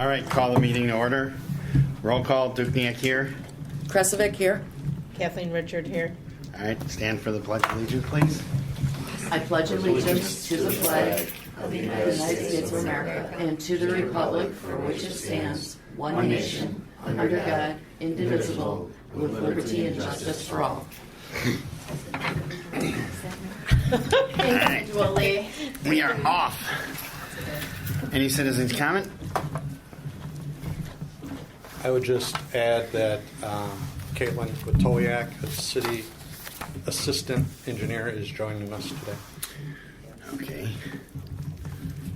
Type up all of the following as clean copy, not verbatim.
All right, call the meeting to order. Roll call, Dukniak here. Kresovic here. Kathleen Richard here. All right, stand for the Pledge of Allegiance, please. I pledge allegiance to the flag of the United States of America and to the republic for which it stands, one nation, under God, indivisible, with liberty and justice for all. Individually. We are off. Any citizens' comment? I would just add that Caitlin Witoyak, the city assistant engineer, is joining us today. Okay.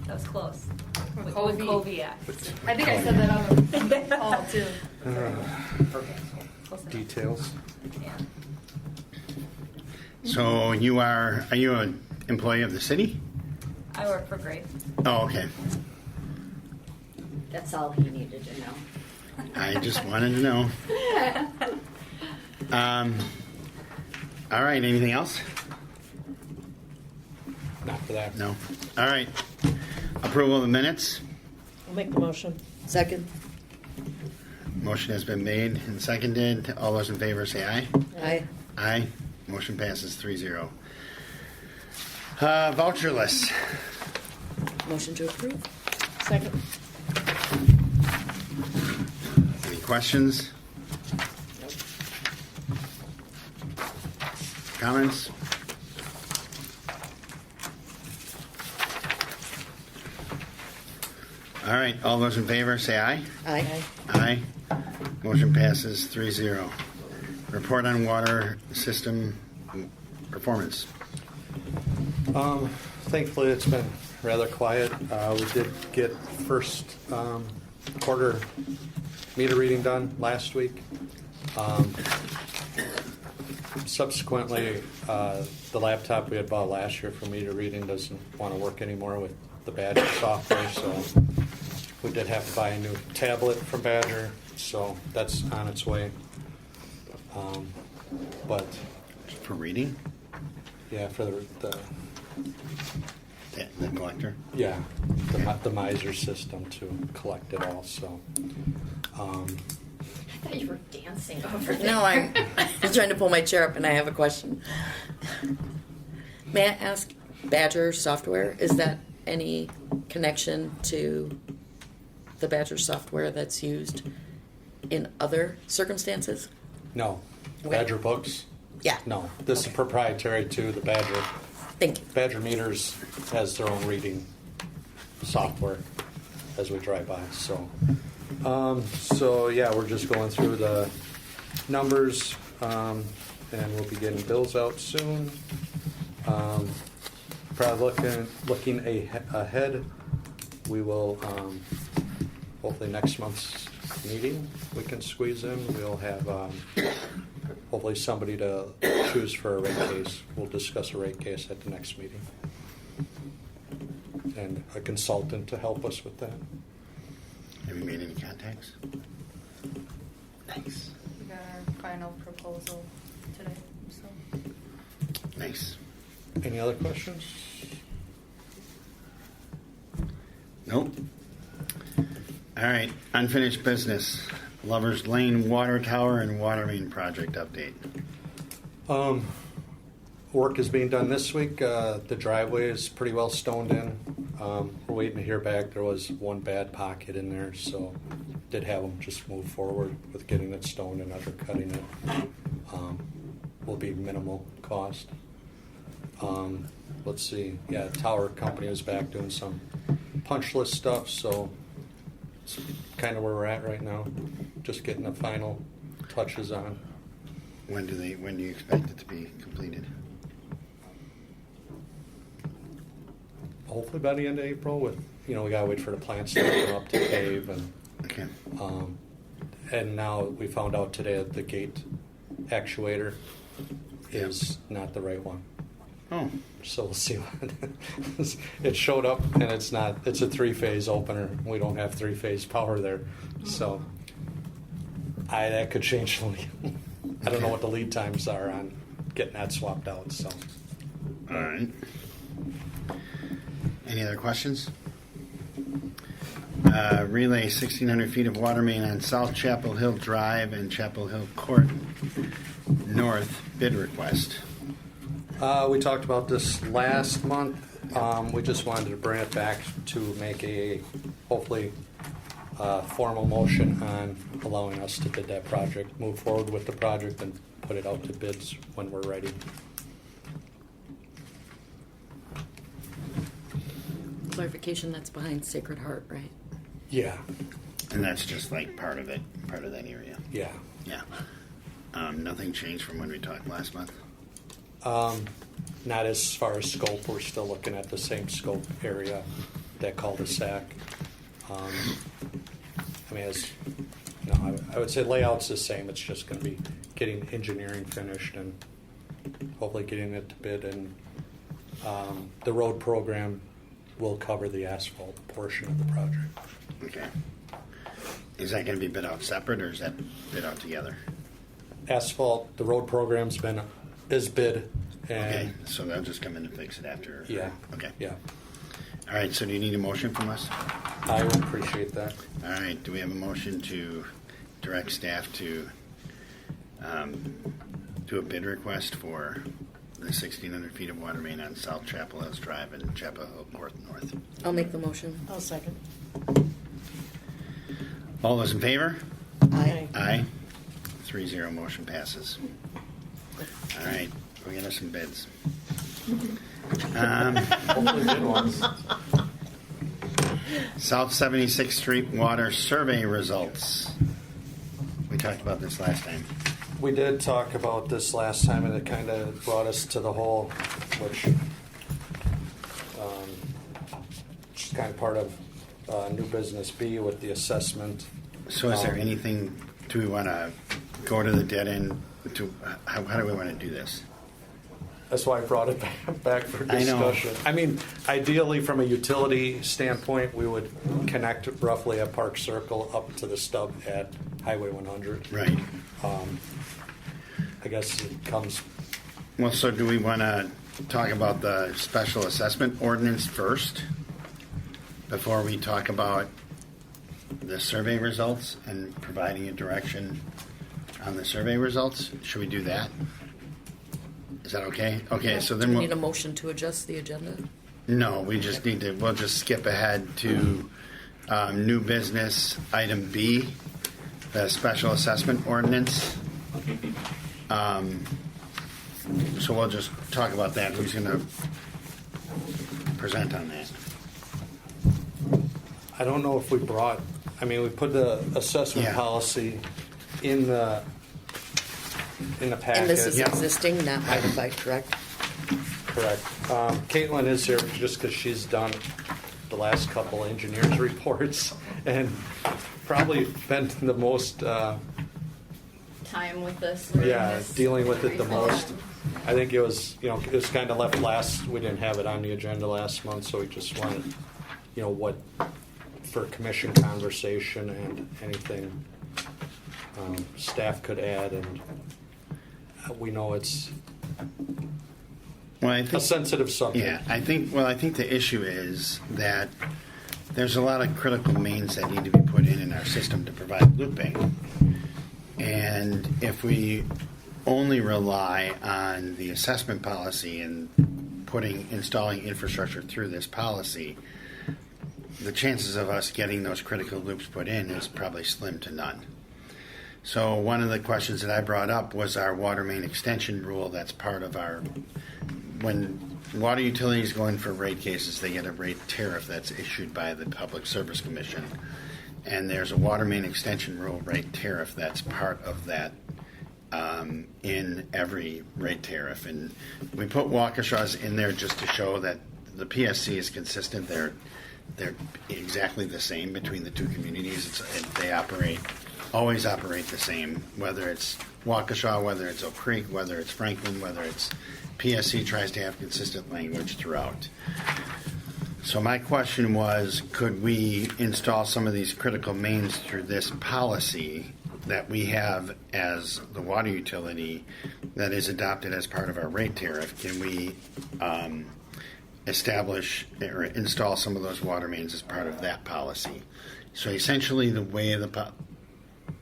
That was close. With Koviak. Koviak. I think I said that on the call too. Close enough. Details. Yeah. So are you an employee of the city? I work for Grape. Oh, okay. That's all he needed to know. I just wanted to know. All right, anything else? Not for that. No. All right. Approval of the minutes. I'll make the motion. Second. Motion has been made and seconded. All those in favor say aye. Aye. Aye. Motion passes 3-0. Voucher list. Motion to approve. Second. Any questions? Comments? All right. All those in favor say aye. Aye. Aye. Motion passes 3-0. Report on water system performance. Thankfully, it's been rather quiet. We did get first quarter meter reading done last week. Subsequently, the laptop we had bought last year for meter reading doesn't want to work anymore with the Badger software, so we did have to buy a new tablet from Badger, so that's on its way. But For reading? yeah, for the The collector? yeah, the miser system to collect it all. So, I thought you were dancing over there. No, I'm trying to pull my chair up and I have a question. May I ask, Badger software, is that any connection to the Badger software that's used in other circumstances? no, Okay. Badger books. Yeah. No, this is proprietary to the Badger. Thank you. Badger Meters has their own reading software as we drive by. So yeah, we're just going through the numbers, and we'll be getting bills out soon. Probably looking ahead, we will hopefully next month's meeting we can squeeze in. We'll have hopefully somebody to choose for a rate case. We'll discuss a rate case at the next meeting. And a consultant to help us with that. Have you made any contacts? Nice. We got our final proposal today, so. Nice. Any other questions? Nope. All right. Unfinished business. Lovers Lane Water Tower and Water Main Project update. Work is being done this week. The driveway is pretty well stoned in. We're waiting to hear back. There was one bad pocket in there, so did have them just move forward with getting it stoned and undercutting it. Will be minimal cost. Let's see. Yeah, Tower Company is back doing some punch list stuff, so it's kind of where we're at right now. Just getting the final touches on. When do you expect it to be completed? Hopefully by the end of April. With we gotta wait for the plants to come up to pave, Okay. and now we found out today that the gate actuator is not the right one. Oh. So we'll see what it showed up, and it's not. It's a 3-phase opener. We don't have 3-phase power there, so that could change. I don't know what the lead times are on getting that swapped out. So, All right. Any other questions? Relay 1,600 feet of water main on South Chapel Hill Drive and Chapel Hill Court North bid request. We talked about this last month. We just wanted to bring it back to make a, hopefully, formal motion on allowing us to bid that project, move forward with the project, and put it out to bids when we're ready. Clarification, that's behind Sacred Heart, right? Yeah, And that's just like part of it, part of that area. yeah. Yeah. Nothing changed from when we talked last month. Not as far as scope. We're still looking at the same scope area, that cul-de-sac. I mean, I would say layout's the same. It's just going to be getting engineering finished and hopefully getting it to bid. And the road program will cover the asphalt portion of the project. Okay. Is that going to be bid out separate or is that bid out together? Asphalt, the road program's is bid. Okay, And so they'll just come in and fix it after? yeah, Okay. yeah, All right, so do you need a motion from us? I would appreciate that. All right, do we have a motion to direct staff to do a bid request for the 1,600 feet of water main on South Chapel Hills Drive and Chapel Hill Court North? I'll make the motion. I'll second. All those in favor? Aye. Aye. 3-0, motion passes. All right, we'll get us some bids. Hopefully good ones. South 76th Street water survey results. We talked about this last time. We did talk about this last time, and it kind of brought us to the whole, which is kind of part of new business B with the assessment. So is there anything, do we want to go to the dead end? How do we want to do this? That's why I brought it back for I know. discussion. I mean, ideally, from a utility standpoint, we would connect roughly at Park Circle up to the stub at Highway 100. Right. I guess it comes. Well, so do we want to talk about the special assessment ordinance first before we talk about the survey results and providing a direction on the survey results? Should we do that? Is that okay? Okay, so then Do we we'll... need a motion to adjust the agenda? No, we just need to, we'll just skip ahead to new business, item B, the special assessment ordinance. So we'll just talk about that. Who's going to present on that? I don't know if we we put the assessment Yeah. policy in the packet. And this is Yep. existing, not modified, correct? Correct. Caitlin is here just because she's done the last couple engineers reports and probably been the most, Time with this. dealing with it the most. I think it was kind of left last, we didn't have it on the agenda last month, so we just wanted, what, for commission conversation and anything staff could add, and we know it's Well, I a think, sensitive subject. yeah, I think the issue is that there's a lot of critical mains that need to be put in our system to provide looping. And if we only rely on the assessment policy and installing infrastructure through this policy, the chances of us getting those critical loops put in is probably slim to none. So one of the questions that I brought up was our water main extension rule. That's part of when water utilities go in for rate cases, they get a rate tariff that's issued by the Public Service Commission. And there's a water main extension rule rate tariff that's part of that in every rate tariff. And we put Waukesha's in there just to show that the PSC is consistent. They're exactly the same between the two communities. They always operate the same, whether it's Waukesha, whether it's Oak Creek, whether it's Franklin, whether it's PSC tries to have consistent language throughout. So my question was, could we install some of these critical mains through this policy that we have as the water utility that is adopted as part of our rate tariff? Can we establish or install some of those water mains as part of that policy? So essentially, the way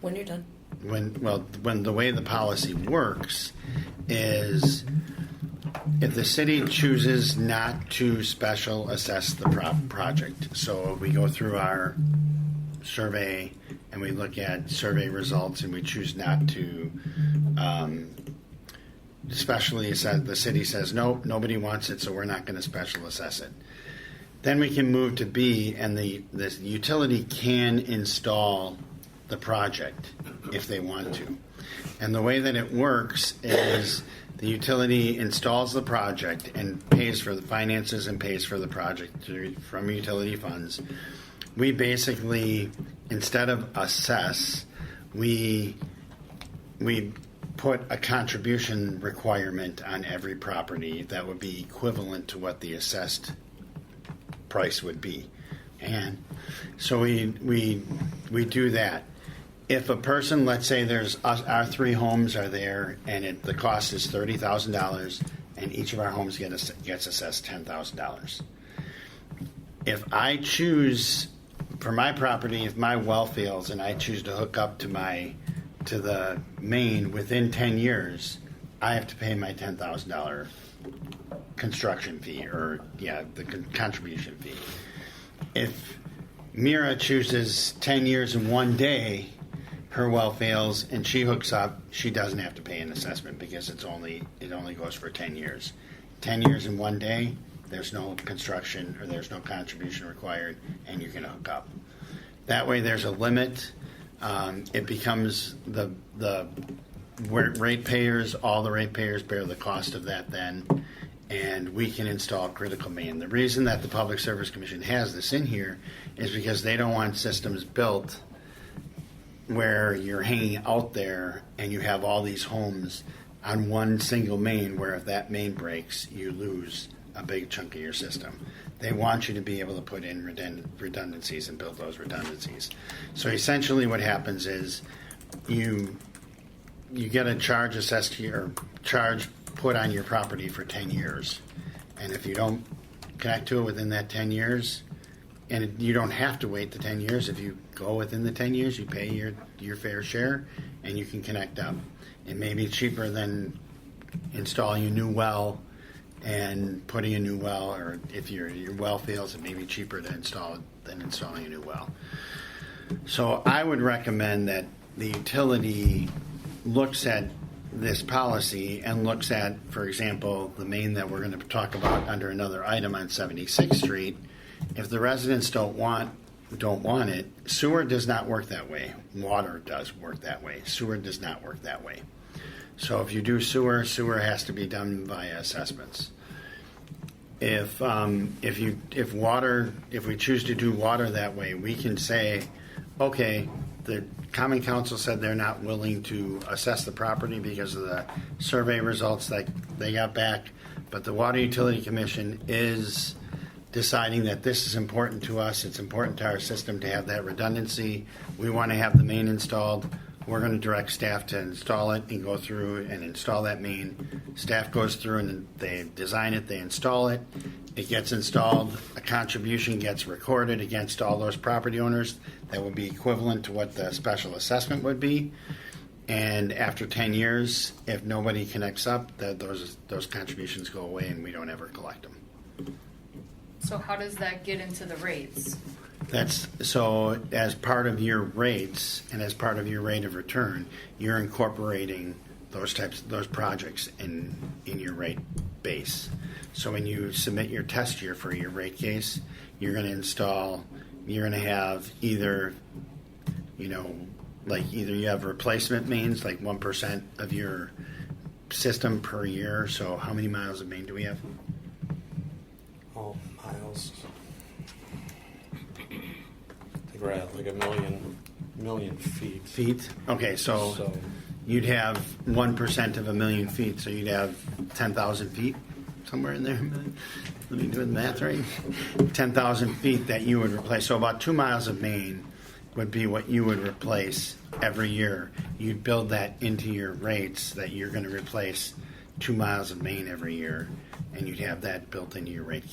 When you're done. when the way the policy works is if the city chooses not to special assess the project, so we go through our survey and we look at survey results and we choose not to specially assess, the city says, nope, nobody wants it, so we're not going to special assess it. Then we can move to B, and the utility can install the project if they want to. And the way that it works is the utility installs the project and pays for the finances and pays for the project from utility funds. We basically, instead of assess, we put a contribution requirement on every property that would be equivalent to what the assessed price would be. And so we do that. If a person, let's say there's our 3 homes are there, and the cost is $30,000, and each of our homes gets assessed $10,000. If I choose for my property, if my well fails and I choose to hook up to the main within 10 years, I have to pay my $10,000 construction fee, or the contribution fee. If Mira chooses 10 years and 1 day, her well fails and she hooks up, she doesn't have to pay an assessment because it only goes for 10 years. 10 years and 1 day, there's no construction or there's no contribution required, and you can hook up. That way there's a limit. It becomes the ratepayers, all the ratepayers bear the cost of that then, and we can install critical main. The reason that the Public Service Commission has this in here is because they don't want systems built where you're hanging out there and you have all these homes on one single main where if that main breaks, you lose a big chunk of your system. They want you to be able to put in redundancies and build those redundancies. So essentially what happens is you get a charge assessed to your charge put on your property for 10 years. And if you don't connect to it within that 10 years, and you don't have to wait the 10 years. If you go within the 10 years, you pay your fair share, and you can connect up. It may be cheaper than installing a new well and putting a new well, or if your well fails, it may be cheaper to install than installing a new well. So I would recommend that the utility looks at this policy and looks at, for example, the main that we're going to talk about under another item on 76th Street. If the residents don't want it, sewer does not work that way. Water does work that way. Sewer does not work that way. So if you do sewer has to be done via assessments. If we choose to do water that way, we can say, okay, the Common Council said they're not willing to assess the property because of the survey results that they got back, but the Water Utility Commission is deciding that this is important to us. It's important to our system to have that redundancy. We want to have the main installed. We're going to direct staff to install it and go through and install that main. Staff goes through and they design it, they install it. It gets installed. A contribution gets recorded against all those property owners that would be equivalent to what the special assessment would be. And after 10 years, if nobody connects up, those contributions go away and we don't ever collect them. So how does that get into the rates? That's so as part of your rates and as part of your rate of return, you're incorporating those projects in your rate base. So when you submit your test year for your rate case, you're going to have either you have replacement mains, like 1% of your system per year. So how many miles of main do we have? Oh, miles. I think we're at like a million feet. Feet? Okay, so you'd have 1% of a million feet, so you'd have 10,000 feet somewhere in there. Let me do the math right. 10,000 feet that you would replace. So about 2 miles of main would be what you would replace every year. You'd build that into your rates that you're going to replace 2 miles of main every year, and you'd have that built into your rate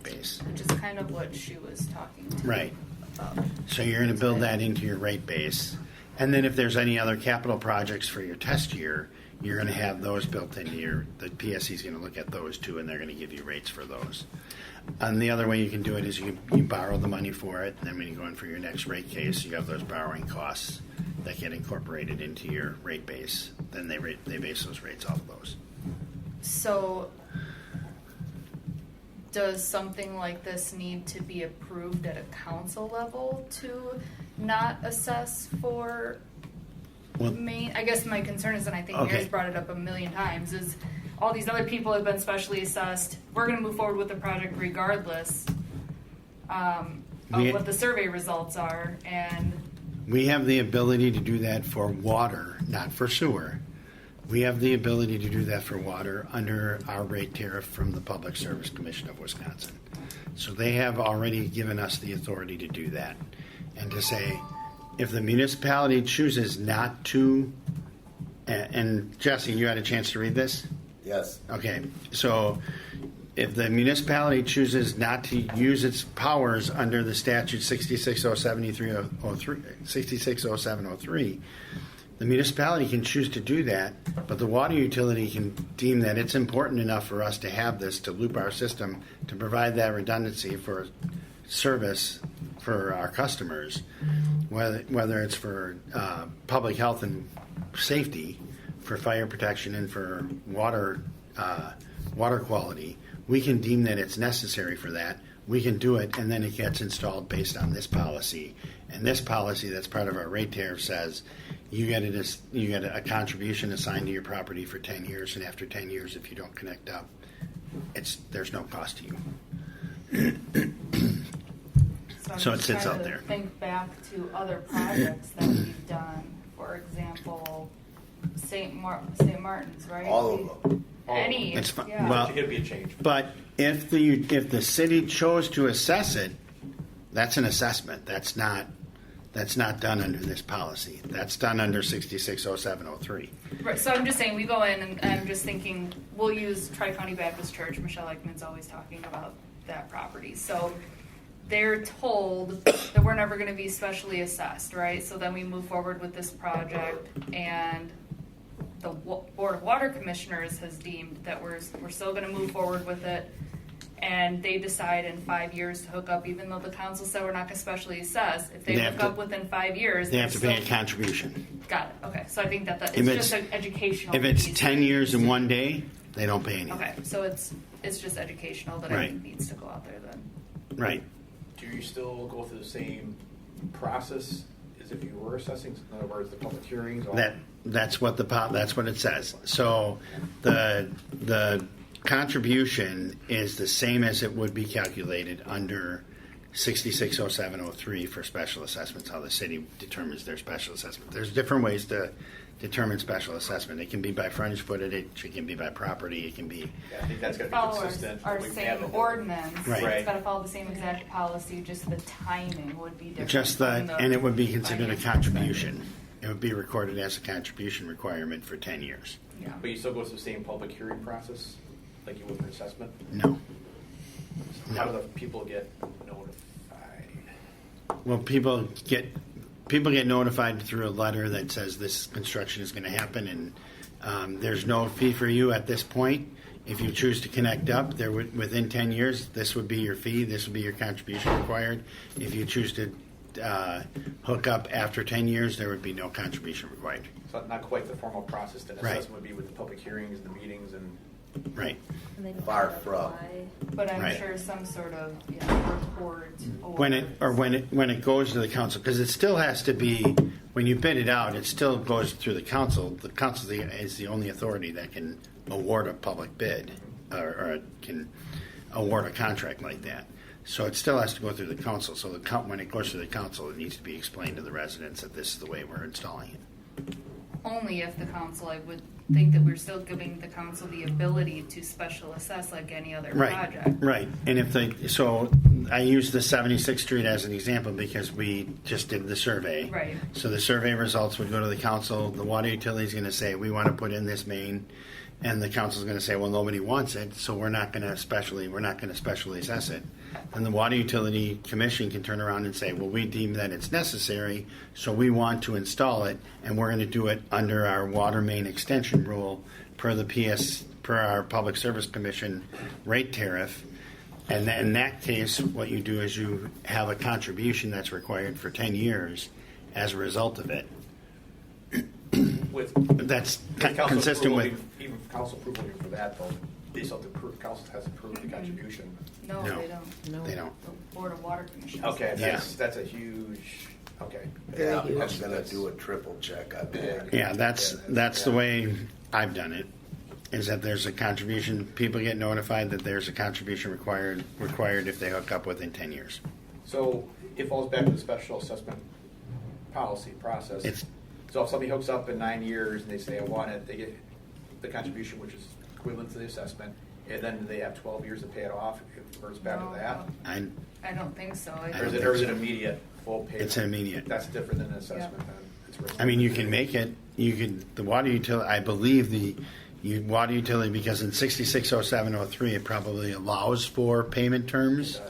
base. Which is kind of what she was talking to. Right. So you're going to build that into your rate base. And then if there's any other capital projects for your test year, you're going to have those built into the PSC is going to look at those too, and they're going to give you rates for those. And the other way you can do it is you borrow the money for it, and then when you go in for your next rate case, you have those borrowing costs that get incorporated into your rate base. Then they base those rates off of those. So, does something like this need to be approved at a council level to not assess for Well, I guess my concern is, and I think Okay. Mary's brought it up a million times, is all these other people have been specially assessed. We're going to move forward with the project regardless of what the survey results are, and we have the ability to do that for water, not for sewer. We have the ability to do that for water under our rate tariff from the Public Service Commission of Wisconsin. So they have already given us the authority to do that. And to say, if the municipality chooses not to, and Jesse, you had a chance to read this? Yes. Okay, so if the municipality chooses not to use its powers under the statute 660703, the municipality can choose to do that, but the water utility can deem that it's important enough for us to have this, to loop our system, to provide that redundancy for service for our customers, whether it's for public health and safety, for fire protection, and for water quality. We can deem that it's necessary for that. We can do it, and then it gets installed based on this policy. And this policy, that's part of our rate tariff, says you get a contribution assigned to your property for 10 years, and after 10 years, if you don't connect up, there's no cost to you. I'm So it just sits trying out to there. Think back to other projects that we've done. For example, St. Martin's, right? All of them. Any, It's fine. yeah. Well, It'd be a change. but if the city chose to assess it, that's an assessment. That's not done under this policy. That's done under 660703. Right, so I'm just saying, we go in and I'm just thinking, we'll use Tri-County Baptist Church. Michelle Eichmann's always talking about that property. So they're told that we're never going to be specially assessed, right? So then we move forward with this project, and the Board of Water Commissioners has deemed that we're still going to move forward with it, and they decide in 5 years to hook up, even though the council said we're not going to specially assess. If they They have hook to- up within 5 years, They have to pay a still- contribution. Got it. Okay, so I think that If it's it's- just an educational. If it's piece. 10 years in one day, they don't pay anything. Okay, so it's just educational that I Right. think needs to go out there then. Right. Do you still go through the same process as if you were assessing? In other words, the public hearings? all- That's what it says. So the contribution is the same as it would be calculated under 660703 for special assessments, how the city determines their special assessment. There's different ways to determine special assessment. It can be by frontage footage, it can be by property, it can be Yeah, I think that's got to be Follow consistent. our We've same had the- ordinance. Right. It's gotta follow the same exact policy, just the timing would be different. just from that, and it would be considered a financial contribution. It would be recorded as a contribution requirement for 10 years. Yeah. But you still go through the same public hearing process like you would for assessment? No. How do the people get notified? Well, people get notified through a letter that says this construction is going to happen, and there's no fee for you at this point. If you choose to connect up, within 10 years, this would be your fee. This would be your contribution required. If you choose to hook up after 10 years, there would be no contribution required. So not quite the formal process that Right. assessment would be with the public hearings and the meetings and. Right. And they don't Far have to from. apply. But I'm Right. sure some sort of report or. When it goes to the council, because it still has to be, when you bid it out, it still goes through the council. The council is the only authority that can award a public bid or can award a contract like that. So it still has to go through the council. So when it goes to the council, it needs to be explained to the residents that this is the way we're installing it. Only if the council, I would think that we're still giving the council the ability to special assess like any other project. Right. And so I use the 76th Street as an example because we just did the survey. Right. So the survey results would go to the council. The water utility is going to say, we want to put in this main. and the council's going to say, well, nobody wants it, so we're not going to specially assess it. And the Water Utility Commission can turn around and say, well, we deem that it's necessary, so we want to install it, and we're going to do it under our water main extension rule per our Public Service Commission rate tariff. And in that case, what you do is you have a contribution that's required for 10 years as a result of it. With That's council consistent approval, with. even council approval for that, though, they still have to approve, council has approved the contribution. No, No. they don't. No. They don't. The Board of Water Commissioners. Okay, Yeah. that's a huge, okay. Very Yeah, huge. I'm gonna do a triple check on that. Yeah, that's the way I've done it. Is that there's a contribution? People get notified that there's a contribution required if they hook up within 10 years. So it falls back to the special assessment policy process. It's- So if somebody hooks up in 9 years and they say, I want it, they get the contribution, which is equivalent to the assessment, and then they have 12 years to pay it off, it reverts back No, to that? I don't think so. I Or don't is think it so. immediate, full payment? It's immediate. That's different than an assessment then? It's written. I mean, you can make it. The water utility. I believe water utility, because in 660703 it probably allows for payment terms. It does.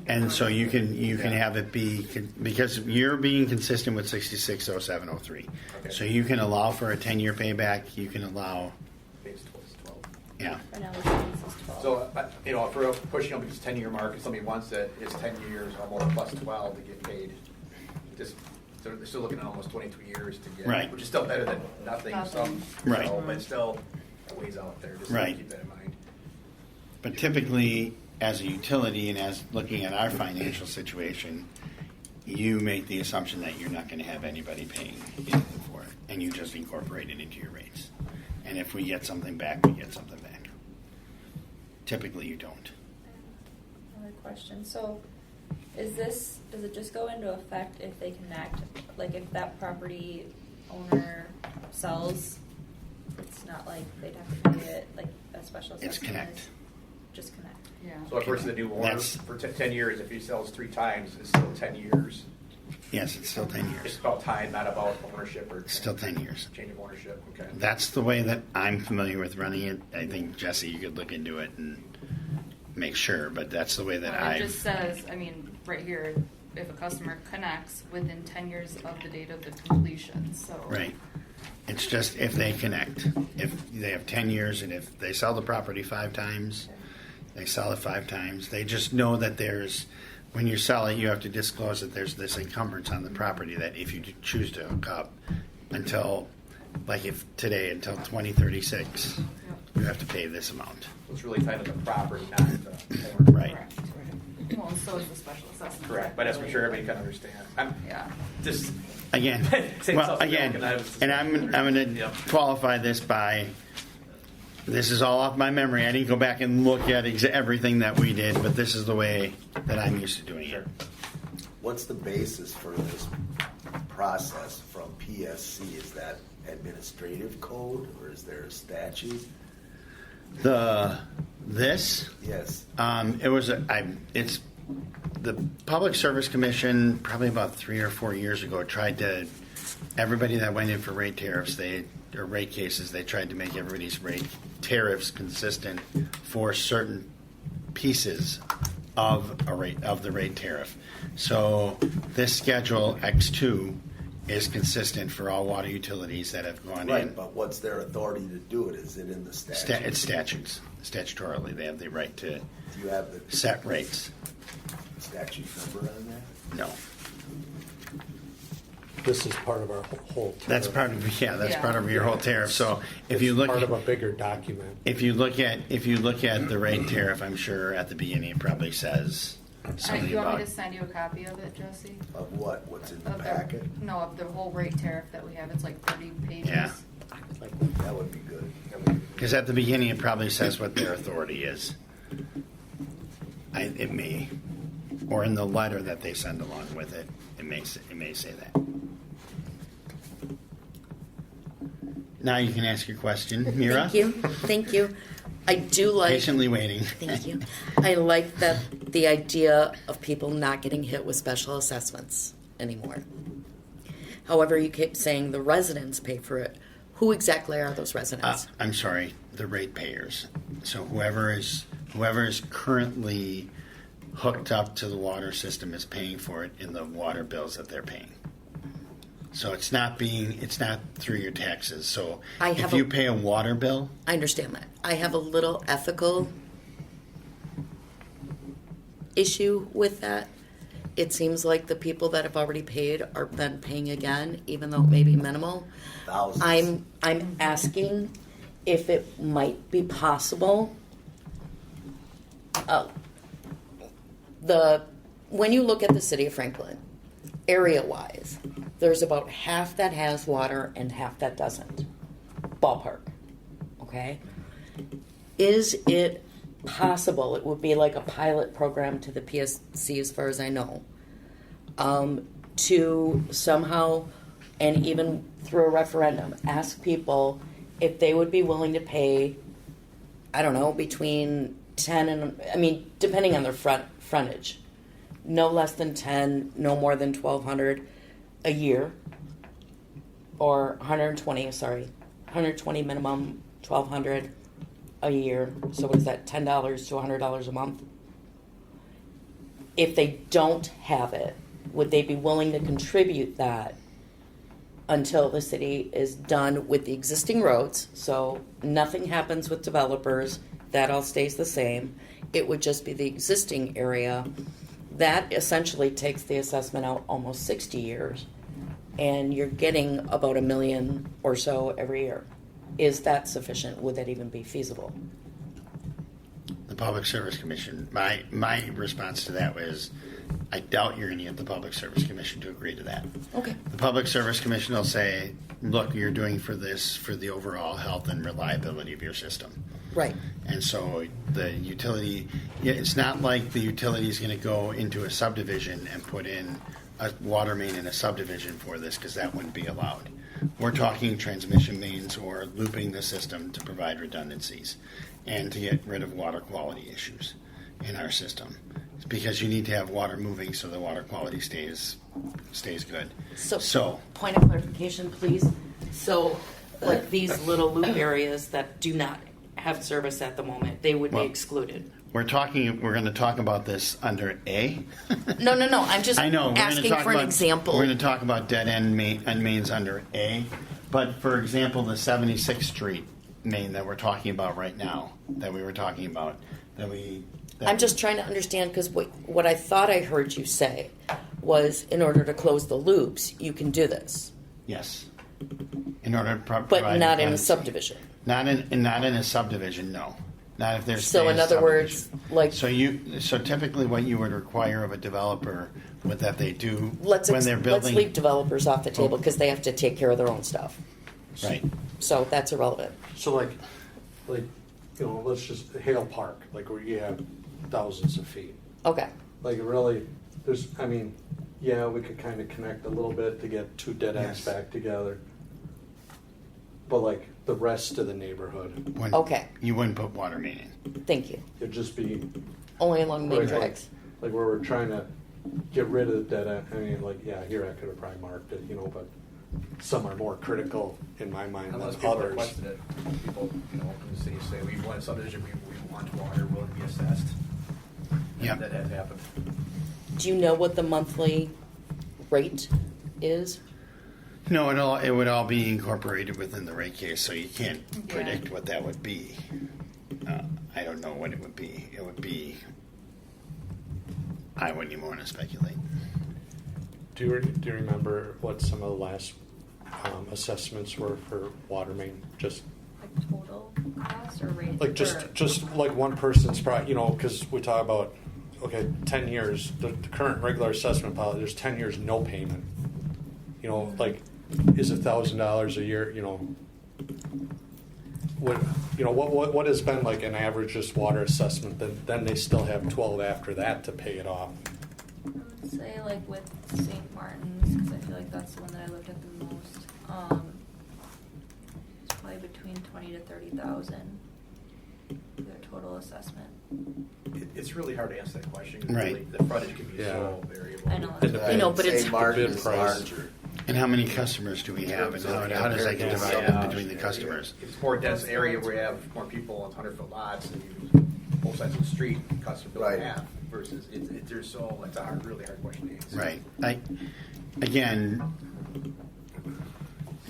And so you can Yeah. have it be, because you're being consistent with 660703. Okay. So you can allow for a 10-year payback. You can allow, It's 12. yeah. Right now, the sentence is 12. So, if we're pushing up this 10-year mark, if somebody wants it, it's 10 years, almost plus 12 to get paid. Just, they're still looking at almost 22 years to get, Right. which is still better than nothing. Nothing. Right. So, but still a ways out there, just to Right. keep that in mind. But typically, as a utility and as looking at our financial situation, you make the assumption that you're not going to have anybody paying anything for it, and you just incorporate it into your rates. And if we get something back, we get something back. Typically, you don't. Another question. So, does it just go into effect if they connect? Like, if that property owner sells, it's not like they'd have to pay it like a special assessment. It's connect. is Just connect. Yeah. So a person, the new owner, That's- for 10 years, if he sells 3 times, it's still 10 years. Yes, it's still 10 It's years. about time, not about ownership or It's still 10 years. change of ownership, okay? That's the way that I'm familiar with running it. I think, Jesse, you could look into it and make sure, but that's the way that Well, I. it just says, I mean, right here, if a customer connects within 10 years of the date of the completion, so. Right. It's just if they connect. If they have 10 years and if they sell the property 5 times, they sell it 5 times. They just know that when you sell it, you have to disclose that there's this encumbrance on the property that if you choose to hook up until 2036, you have to pay this amount. So it's really tied to the property, not the owner. Right. Correct. Well, and so is the special assessment. Correct, but that's for sure everybody can understand. I'm Yeah. just, Again, Same well, stuff we again, organize. and I'm going to Yep. qualify this by, this is all off my memory. I didn't go back and look at everything that we did, but this is the way that I'm used to doing it. What's the basis for this process from PSC? Is that administrative code or is there a statute? This, Yes. it's the Public Service Commission probably about 3 or 4 years ago tried to, everybody that went in for rate tariffs, or rate cases, they tried to make everybody's rate tariffs consistent for certain pieces of the rate tariff. So this schedule X2 is consistent for all water utilities that have gone Right, in. but what's their authority to do it? Is it in the statute? It's statutes. Statutorily, they have the right to Do you have the set rates. statute number on that? No. This is part of our whole. That's tariff. that's part of your whole tariff. So if you look Part of a bigger document. if you look at the rate tariff, I'm sure at the beginning it probably says something You want about me to send you a copy of it, Jesse? Of what? What's in the Of packet? No, of the whole rate tariff that we have. It's like 30 pages. Yeah. That would be good. because at the beginning it probably says what their authority is. It may, or in the letter that they send along with it, it may say that. Now you can ask your question, Mira. Thank you. I do like. Patiently waiting. Thank you. I like the idea of people not getting hit with special assessments anymore. However, you keep saying the residents pay for it. Who exactly are those residents? I'm sorry, the ratepayers. So whoever is currently hooked up to the water system is paying for it in the water bills that they're paying. So it's not through your taxes. So if you pay a water bill, I understand that. I have a little ethical issue with that. It seems like the people that have already paid are then paying again, even though it may be minimal. Thousands. I'm asking if it might be possible. When you look at the city of Franklin, area-wise, there's about half that has water and half that doesn't. Ballpark. Okay? Is it possible, it would be like a pilot program to the PSC as far as I know, to somehow, and even through a referendum, ask people if they would be willing to pay, I don't know, between 10 and, I mean, depending on their frontage, no less than 10, no more than 1,200 a year, or 120 minimum, 1,200 a year. So what is that, $10 to $100 a month? If they don't have it, would they be willing to contribute that until the city is done with the existing roads? So nothing happens with developers, that all stays the same. It would just be the existing area. That essentially takes the assessment out almost 60 years, and you're getting about $1 million or so every year. Is that sufficient? Would that even be feasible? the Public Service Commission, my response to that was, I doubt you're going to get the Public Service Commission to agree to that. Okay. The Public Service Commission will say, look, you're doing for this for the overall health and reliability of your system. Right. And so the utility, it's not like the utility is going to go into a subdivision and put in a water main in a subdivision for this, because that wouldn't be allowed. We're talking transmission mains or looping the system to provide redundancies and to get rid of water quality issues in our system. It's because you need to have water moving so the water quality stays good. So, point of clarification, please. So, like these little loop areas that do not have service at the moment, they would be excluded. We're going to talk about this under A. No. I'm just I know. asking for an example. We're going to talk about dead end mains under A. But for example, the 76th Street main that we're talking about right now, I'm just trying to understand, because what I thought I heard you say was, in order to close the loops, you can do this. Yes. In order to provide But not in a redundancy. subdivision. Not in a subdivision, no. Not if there's So in other words, like so typically what you would require of a developer with that they do let's when they're building. let's leave developers off the table because they have to take care of their own stuff. Right. So that's irrelevant. So like, let's just Hale Park, like where you have thousands of feet. Okay. Like really, we could kind of connect a little bit to get two dead ends Yes. back together. But like the rest of the neighborhood, Okay. You wouldn't put water main in. Thank you. it'd just be Only along main Like- drags. like where we're trying to get rid of the dead end. I mean, here I could have probably marked it, but some are more critical in my mind Unless than people others. requested it, people, in the city say, we want a subdivision, we want water, will it be assessed? Yeah. That has happened. Do you know what the monthly rate is? No, it would all be incorporated within the rate case, so you can't predict what that would be. I don't know what it would be. It would be. I wouldn't even want to speculate. Do you remember what some of the last assessments were for water main? Just Like total cost or rate? like just like one person's probably, because we talk about 10 years. The current regular assessment policy, there's 10 years no payment. Like is $1,000 a year? What has been like an average just water assessment? Then they still have 12 after that to pay it off. I would say like with St. Martin's, because I feel like that's the one that I looked at the most. It's probably between 20 to 30,000. Their total assessment. It's really hard to answer that question. 'cause Right. really the frontage can be Yeah. so variable. I know. And the I know, but it's St. Martin bid is price. larger. And how many customers do we have, and how does that get divided between the customers? It's more dense area where you have more people on 100-foot lots, and you both sides of the street, customer build Right. half, versus there's so, it's a really hard question to answer. Right. Again,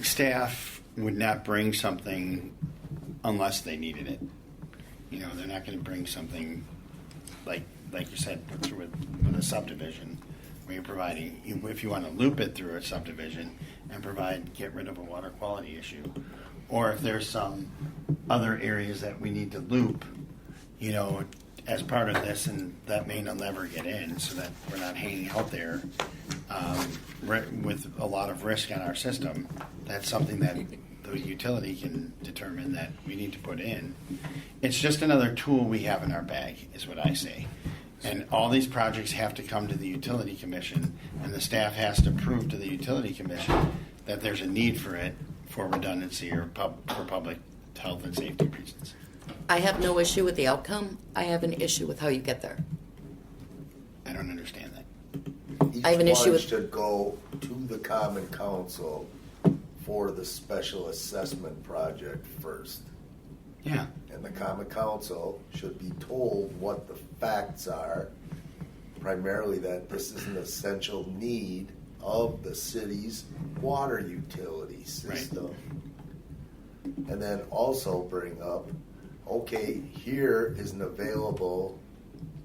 staff would not bring something unless they needed it. You know, they're not going to bring something like you said, put through with a subdivision, where you're providing, if you want to loop it through a subdivision and get rid of a water quality issue, or if there's some other areas that we need to loop, you know, as part of this, and that may not never get in, so that we're not hanging out there with a lot of risk on our system. That's something that the utility can determine that we need to put in. It's just another tool we have in our bag, is what I say. And all these projects have to come to the utility commission, and the staff has to prove to the utility commission that there's a need for it for redundancy or for public health and safety reasons. I have no issue with the outcome. I have an issue with how you get there. I don't understand that. I have an issue with- Each one should go to the common council for the special assessment project first. Yeah. And the common council should be told what the facts are, primarily that this is an essential need of the city's water utility system. And then also bring up, okay, here is an available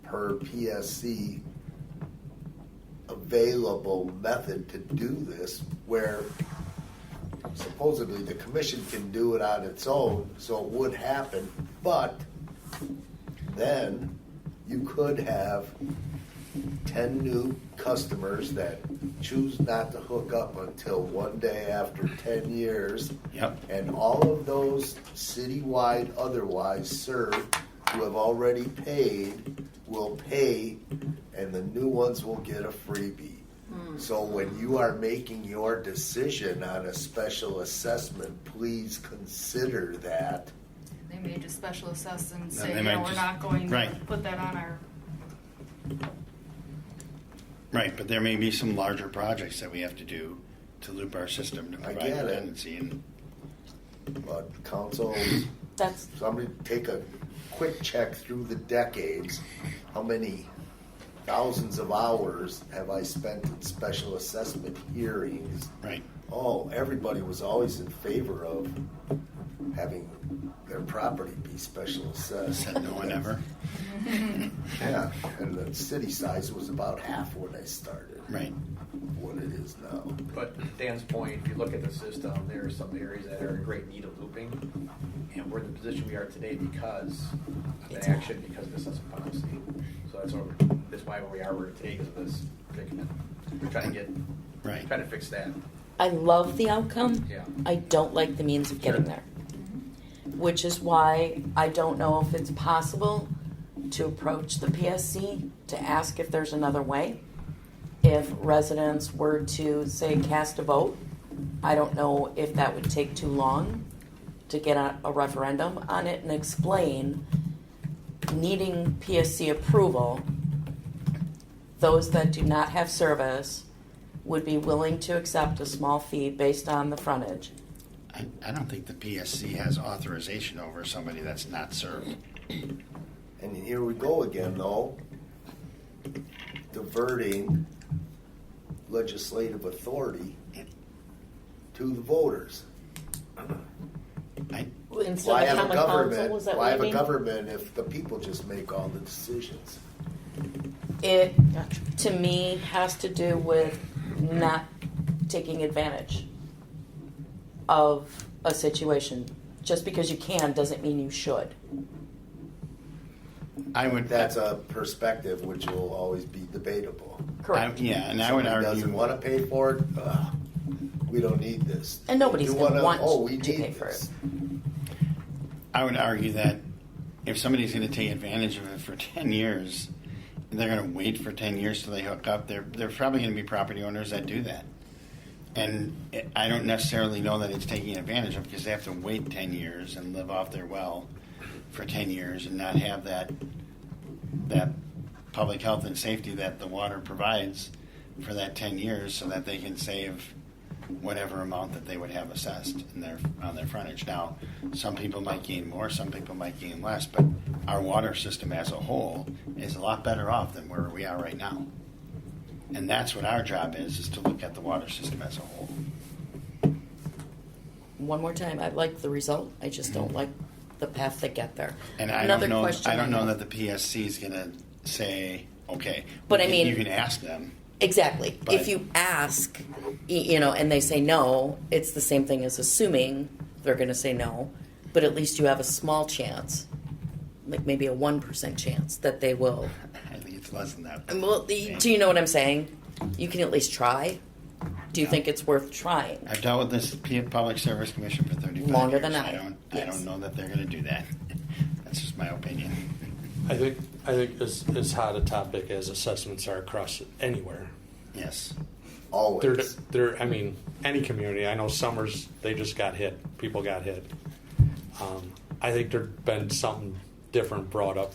per PSC available method to do this, where supposedly the commission can do it on its own, so it would happen, but then you could have 10 new customers that choose not to hook up until one day after 10 years. Yep. And all of those citywide otherwise served who have already paid will pay, and the new ones will get a freebie. So when you are making your decision on a special assessment, please consider that. They may just special assess and No, say, they you might know, we're just- not going to right. put that on our. Right, but there may be some larger projects that we have to do to loop our system to I provide get it. redundancy. And But council, That's somebody take a quick check through the decades. How many thousands of hours have I spent in special assessment hearings? right. Oh, everybody was always in favor of having their property be special assessed. Said no one ever. Yeah, and the city size was about half when I started. Right. What it is now. But to Dan's point, if you look at the system, there are some areas that are in great need of looping, and we're in the position we are today because of the action, because of the assessment policy. So that's why we are where today, because of this predicament. We're trying to Right. trying to fix that. I love the outcome. Yeah. I don't like the means of getting Sure. there. Which is why I don't know if it's possible to approach the PSC to ask if there's another way. If residents were to, say, cast a vote, I don't know if that would take too long to get a referendum on it and explain needing PSC approval. Those that do not have service would be willing to accept a small fee based on the frontage. I don't think the PSC has authorization over somebody that's not served. And here we go again, though, diverting legislative authority to the voters. Instead Why of have a common council, government? is that Why what have you a mean? government if the people just make all the decisions? It, to me, has to do with not taking advantage of a situation. Just because you can doesn't mean you should. I would. That's a perspective which will always be debatable. Correct. Yeah, and I would Somebody argue. doesn't want to pay for it. We don't need this. And nobody's You gonna wanna- want we to need pay for this. it. I would argue that if somebody's going to take advantage of it for 10 years, they're going to wait for 10 years till they hook up. There's probably going to be property owners that do that. And I don't necessarily know that it's taking advantage of, because they have to wait 10 years and live off their well for 10 years and not have that public health and safety that the water provides for that 10 years, so that they can save whatever amount that they would have assessed on their frontage. Now, some people might gain more, some people might gain less, but our water system as a whole is a lot better off than where we are right now. And that's what our job is to look at the water system as a whole. One more time, I like the result, I just don't like the path to get there. And I Another don't know. question I don't know have. that the PSC is going to say, okay. But I you can- mean- you can ask them. Exactly. But- If you ask, and they say no, it's the same thing as assuming they're going to say no, but at least you have a small chance, like maybe a 1% chance that they will. I think it's less than that. Well, do you know what I'm saying? You can at least try. Do you think it's worth trying? I've dealt with this Public Service Commission for 35 Longer years. than I. I Yes. don't know that they're going to do that. That's just my opinion. I think as hot a topic as assessments are across anywhere. Yes. Always. I mean, any community. I know Summers, they just got hit. People got hit. I think there's been something different brought up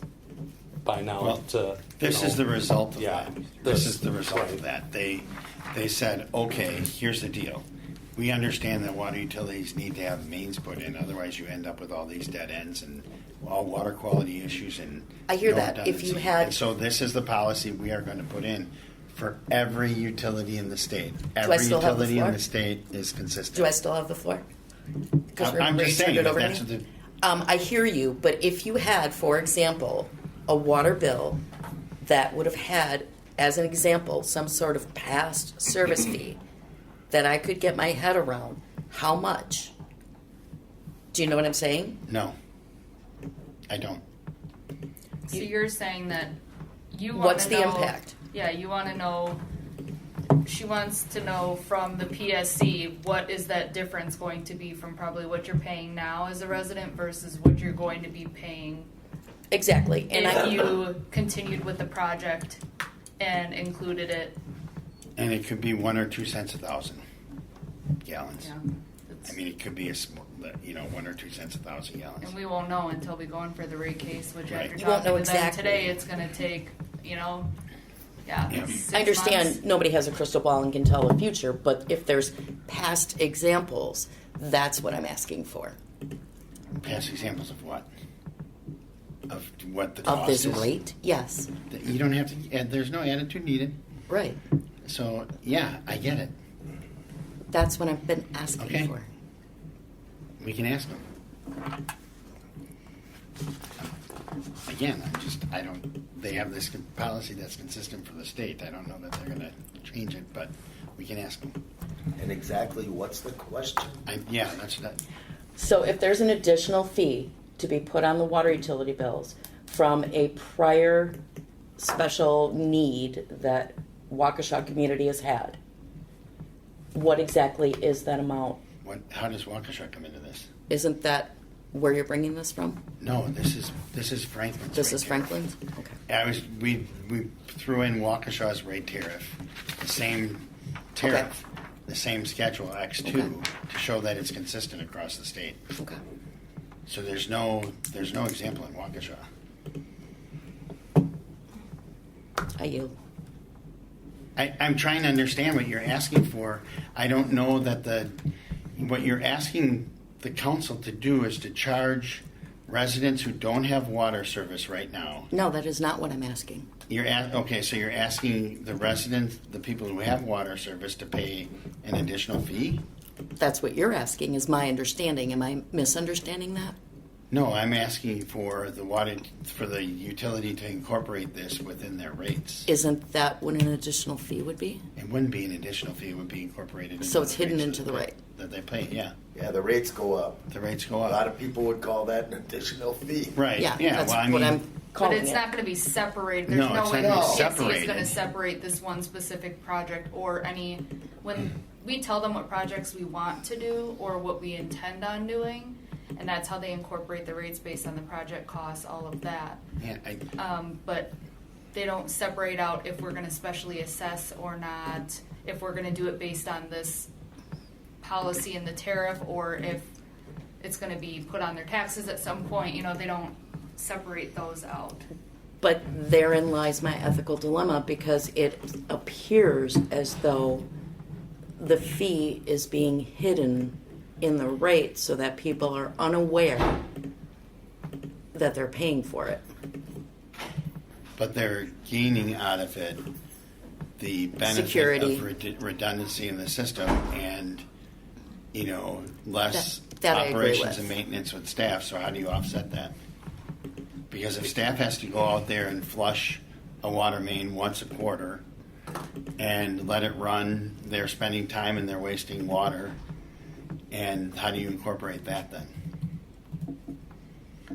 by now. Well, this is the result of Yeah, that. This this- is the result right. of that. They said, okay, here's the deal. We understand that water utilities need to have mains put in, otherwise you end up with all these dead ends and all water quality issues and I hear no that. If you redundancy. had- And so this is the policy we are going to put in for every utility in the state. I Every still have the utility in floor? the state is consistent. Do I still have the floor? Because I'm remember just you turned saying it that over to that's me? what the I hear you, but if you had, for example, a water bill that would have had, as an example, some sort of past service fee that I could get my head around, how much? Do you know what I'm saying? No, I don't. So you're saying that you want What's to the know, impact? Yeah, you want to know. She wants to know from the PSC what is that difference going to be from probably what you're paying now as a resident versus what you're going to be paying Exactly. And if I, you continued with the project and included it. And it could be 1 or 2 cents a thousand gallons. Yeah, it's- I mean, it could be 1 or 2 cents a thousand gallons. and we won't know until we go in for the rate case, which Right. after You won't talking know to them exactly. today, it's going to take, Yeah. 6 I understand months. nobody has a crystal ball and can tell the future, but if there's past examples, that's what I'm asking for. Past examples of what? Of what the Of cost this is? rate? Yes. You don't have to. There's no attitude needed. Right. So yeah, I get it. That's what I've been asking Okay. for. We can ask them. Again, I don't. They have this policy that's consistent for the state. I don't know that they're going to change it, but we can ask them. And exactly what's the question? Yeah, that's that. So if there's an additional fee to be put on the water utility bills from a prior special need that Waukesha community has had, what exactly is that amount? How does Waukesha come into this? Isn't that where you're bringing this from? No, this is Franklin's. This rate is tariff. Franklin's? Okay. We threw in Waukesha's rate tariff, the same tariff, the same schedule X2 Okay. to show that it's consistent across the state. Okay. So there's no example in Waukesha. I yield. I'm trying to understand what you're asking for. I don't know that what you're asking the council to do is to charge residents who don't have water service right now. No, that is not what I'm asking. Okay, so you're asking the residents, the people who have water service, to pay an additional fee? That's what you're asking, is my understanding. Am I misunderstanding that? No, I'm asking for the utility to incorporate this within their rates. Isn't that what an additional fee would be? It wouldn't be an additional fee; it would be incorporated. Into So it's the hidden rates into the rate. that they pay. Yeah, Yeah, the rates go up. the rates go A up. lot of people would call that an additional fee. Right. Yeah, Yeah. that's well, I what mean, I'm But calling it's it. not going to be separated. There's No, no it's way not the gonna be PSC is going separated. to separate this one specific project or any. When we tell them what projects we want to do or what we intend on doing, and that's how they incorporate the rates based on the project costs, all of that. yeah, But they don't separate out if we're going to specially assess or not, if we're going to do it based on this policy and the tariff, or if it's going to be put on their taxes at some point. They don't separate those out. But therein lies my ethical dilemma, because it appears as though the fee is being hidden in the rate so that people are unaware that they're paying for it. But they're gaining out of it the benefit Security. of redundancy in the system and, less That I agree operations with. and maintenance with staff. So how do you offset that? Because if staff has to go out there and flush a water main once a quarter and let it run, they're spending time and they're wasting water. And how do you incorporate that then?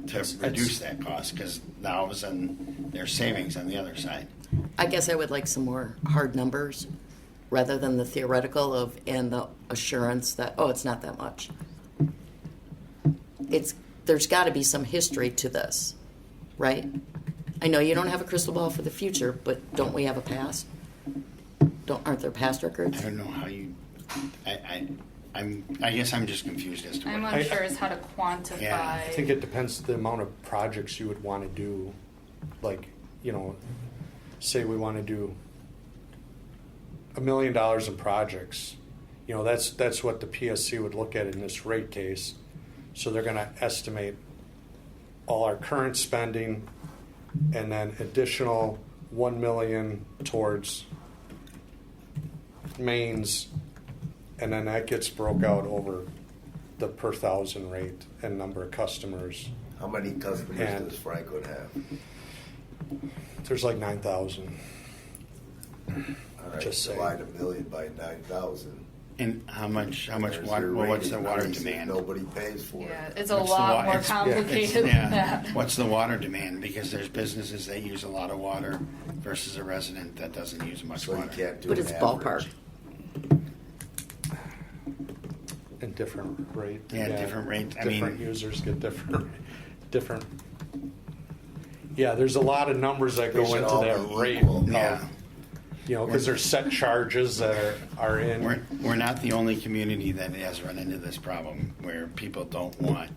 To reduce that cost, because now all of a sudden there's savings on the other side. I guess I would like some more hard numbers rather than the theoretical and the assurance that, oh, it's not that much. There's got to be some history to this, right? I know you don't have a crystal ball for the future, but don't we have a past? Aren't there past records? I don't know how you. I guess I'm just confused as to I'm what. unsure as how to quantify. Yeah, I think it depends the amount of projects you would want to do. Like, say we want to do $1 million in projects. That's what the PSC would look at in this rate case. So they're going to estimate all our current spending and then additional $1 million towards mains, and then that gets broke out over the per thousand rate and number of customers. How many customers And- does Franklin have? There's like 9,000. All right, Just saying. divide $1 million by 9,000. And how much There's water? your Well, what's rate the water increase if demand? Nobody pays for Yeah, it. it's a What's the lot more it's- complicated than yeah. that. What's the water demand? Because there's businesses that use a lot of water versus a resident that doesn't use much So you water. can't do But an it's average. ballpark. And different rate. Yeah, different rates. I Different mean- users get different. Yeah, there's a lot of numbers that They go should into all that be rate. equal. Yeah. Because there's set charges that are in. We're not the only community that has run into this problem where people don't want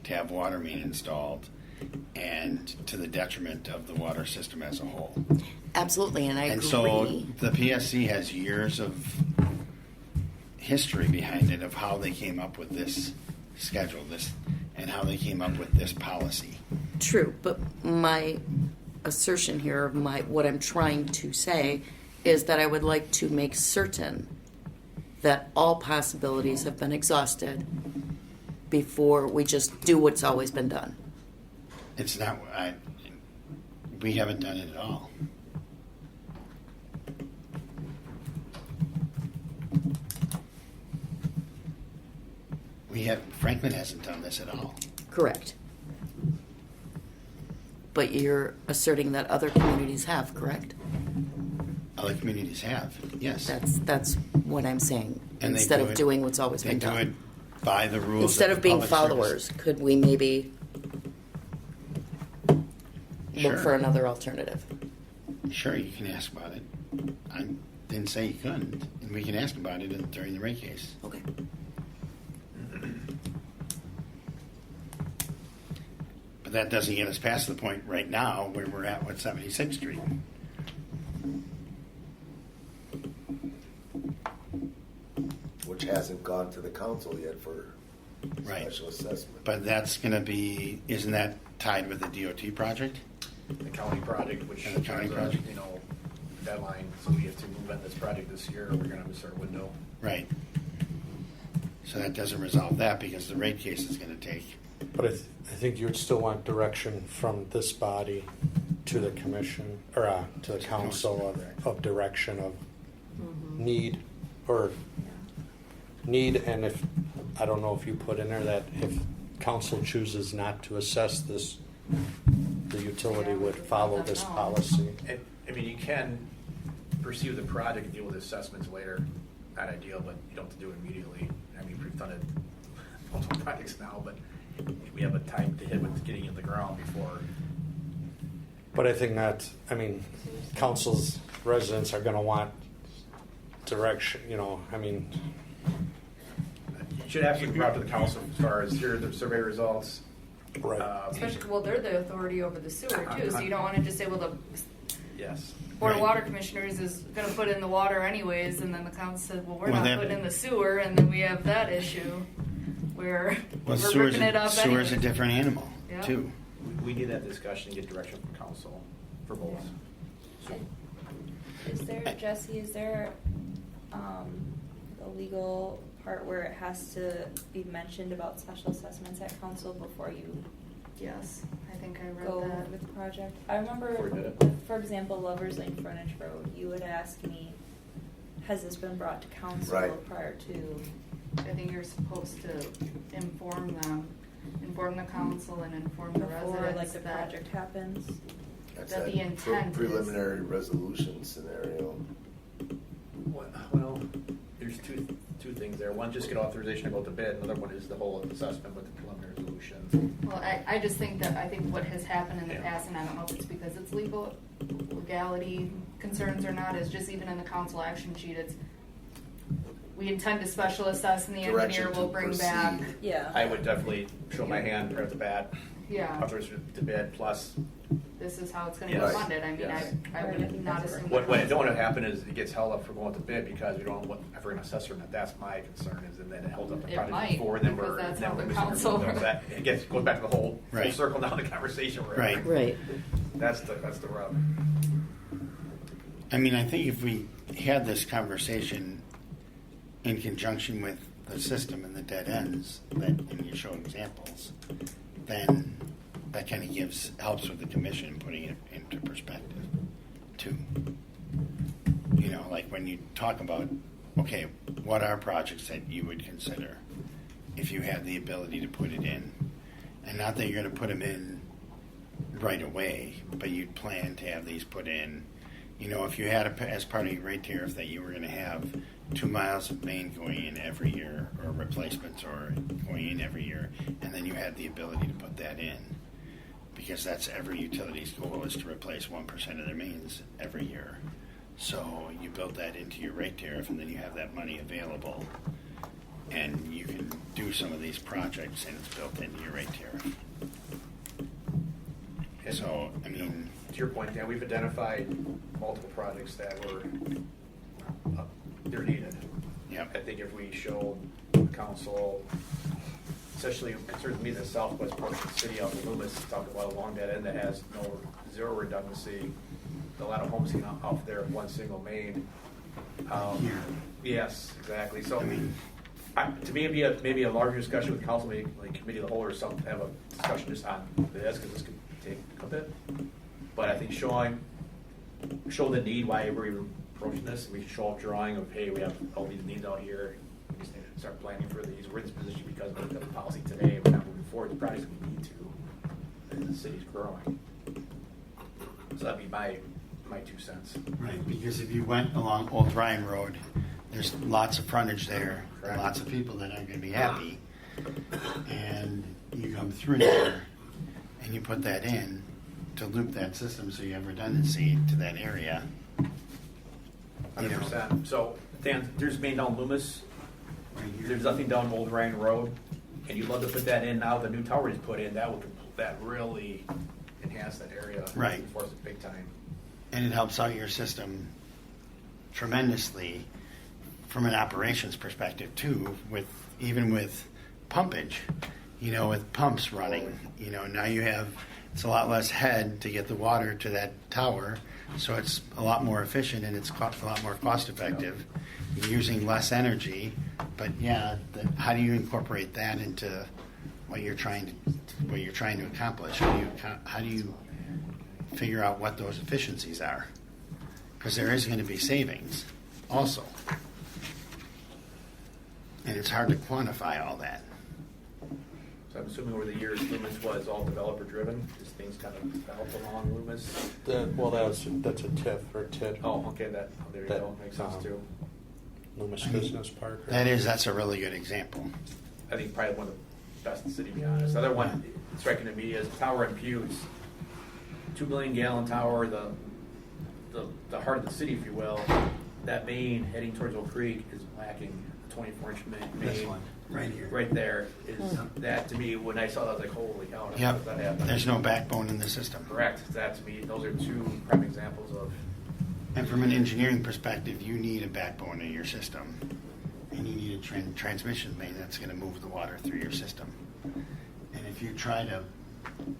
to have water main installed and to the detriment of the water system as a whole. Absolutely, and I And agree. so the PSC has years of history behind it of how they came up with this schedule, and how they came up with this policy. True, but my assertion here, what I'm trying to say, is that I would like to make certain that all possibilities have been exhausted before we just do what's always been done. It's not. We haven't done it at all. Franklin hasn't done this at all. Correct. But you're asserting that other communities have, correct? Other communities have, yes. That's what I'm saying. And they Instead do of it- doing what's always They been do done. it by the rules. Instead of of being public service. followers, could we maybe look Sure. for another alternative? Sure, you can ask about it. I didn't say you couldn't, and we can ask about it during the rate case. Okay. But that doesn't get us past the point right now where we're at with 76th Street. Which hasn't gone to the council yet for Right. special assessment. But that's going to be, isn't that tied with the DOT project? The county project, which And the county has a, project. deadline, so we have to move on this project this year, or we're gonna miss our window. Right. So that doesn't resolve that because the rate case is going to take. But I think you would still want direction from this body to the commission, or to the council of direction of need, and if, I don't know if you put in there that if council chooses not to assess this, the utility would follow this policy. And, you can pursue the project and deal with assessments later, not ideal, but you don't have to do it immediately. We've done it, multiple projects now, but we have a time to hit with getting in the ground before. But I think that, council's residents are gonna want direction, You should absolutely brought to the council as far as here are the survey results. right. Especially, well, they're the authority over the sewer too, so you don't want to just say, well, Yes. Board of Right. Water Commissioners is gonna put in the water anyways, and then the council said, well, we're Well, not that- putting in the sewer, and then we have that issue where Well, we're sewer's ripping it up sewer's a anyways. different animal, Yeah. too. We need that discussion and get direction from council for both. So, Is there, Jesse, is there, a legal part where it has to be mentioned about special assessments at council before you Yes, I think I read go that. with the project? I remember, Before you did it. with, for example, Lovers Lane Frontage Road, you would ask me, has this been brought to council Right. prior to? I think you're supposed to inform them, inform the council and inform the Before, residents like, the that project happens? That's that that the intent is- preliminary resolution scenario. well, there's two things there. One, just get authorization to go to bid. Another one is the whole assessment with the preliminary resolution. Well, I just think that, I think what has happened in the Yeah. past, and I don't know if it's because it's legality concerns or not, is just even in the council action sheet, it's, we intend to special assess and the Direction engineer will to bring back. proceed. Yeah. I would definitely show my hand right at the bat. Yeah, Authorization to bid plus. this is how it's gonna be Yes. funded, I mean, Yes. I would not assume. What I don't want to happen is it gets held up for going to bid because we don't know what, if we're going to assess or not. That's my concern, is, and then it holds up the It project might, before, then because we're. that's then how we're the missing council- everything. That- It gets, goes back to the whole full Right. circle down the conversation. Where Right. Right. That's the rub. I mean, I think if we had this conversation in conjunction with the system and the dead ends, that, and you show examples, then that kind of helps with the commission putting it into perspective, too. You know, like when you talk about, okay, what are projects that you would consider if you had the ability to put it in? And not that you're going to put them in right away, but you'd plan to have these put in. You know, if you had as part of your rate tariff that you were going to have 2 miles of main going in every year, or replacements or going in every year, and then you had the ability to put that in, because that's every utility's goal, is to replace 1% of their mains every year. So you build that into your rate tariff, and then you have that money available, and you can do some of these projects, and it's built into your rate tariff. And, So, I mean, to your point, Dan, we've identified multiple projects that were they're needed. yeah. I think if we show the council, especially concerns me the southwest portion of the city out in Loomis, talk about along that end that has zero redundancy, a lot of homes getting off there with one single main. Here. Yes, exactly. So, I mean, to me, it'd be maybe a larger discussion with council, maybe like committee of the whole or something, have a discussion just on this, because this could take a bit. But I think show the need, why we're even approaching this. We show a drawing of, hey, we have all these needs out here. We just need to start planning for these. We're in this position because of the policy today. We're not moving forward the projects we need to, as the city's growing. So that'd be my 2 cents. right, because if you went along Old Ryan Road, there's lots of frontage there, and Correct. lots of people that aren't going to be happy. And you come through there, and you put that in to loop that system, so you have redundancy to that area. You know, 100%. So, Dan, there's main down Loomis. right here. There's nothing down Old Ryan Road, and you'd love to put that in now. The new tower is put in. That really enhance that area. Right. Reinforce it big time. And it helps out your system tremendously from an operations perspective too, even with pumpage, you know, with pumps running, you know, now it's a lot less head to get the water to that tower, so it's a lot more efficient and it's a lot more cost effective. You're using less energy, but yeah, how do you incorporate that into what you're trying to accomplish? How do you figure out what those efficiencies are? Because there is going to be savings also. And it's hard to quantify all that. So I'm assuming over the years, Loomis was all developer driven. As things kind of developed along Loomis. That's a TIF or TID. Oh, okay. There you That, go. Makes sense too. Loomis Business Park. That's a really good example. I think probably one of the best in the city, to be honest. Another one striking to me is Tower and Pews. 2 million gallon tower, the heart of the city, if you will. That main heading towards Oak Creek is lacking. The 24-inch main. This one, right here. Right there is that to me. When I saw that, I was like, "Holy cow!" How Yep. does that happen? There's no backbone in the system. Correct. That to me, those are two prime examples of And from an engineering perspective, you need a backbone in your system. And you need a transmission main that's going to move the water through your system. And if you try to,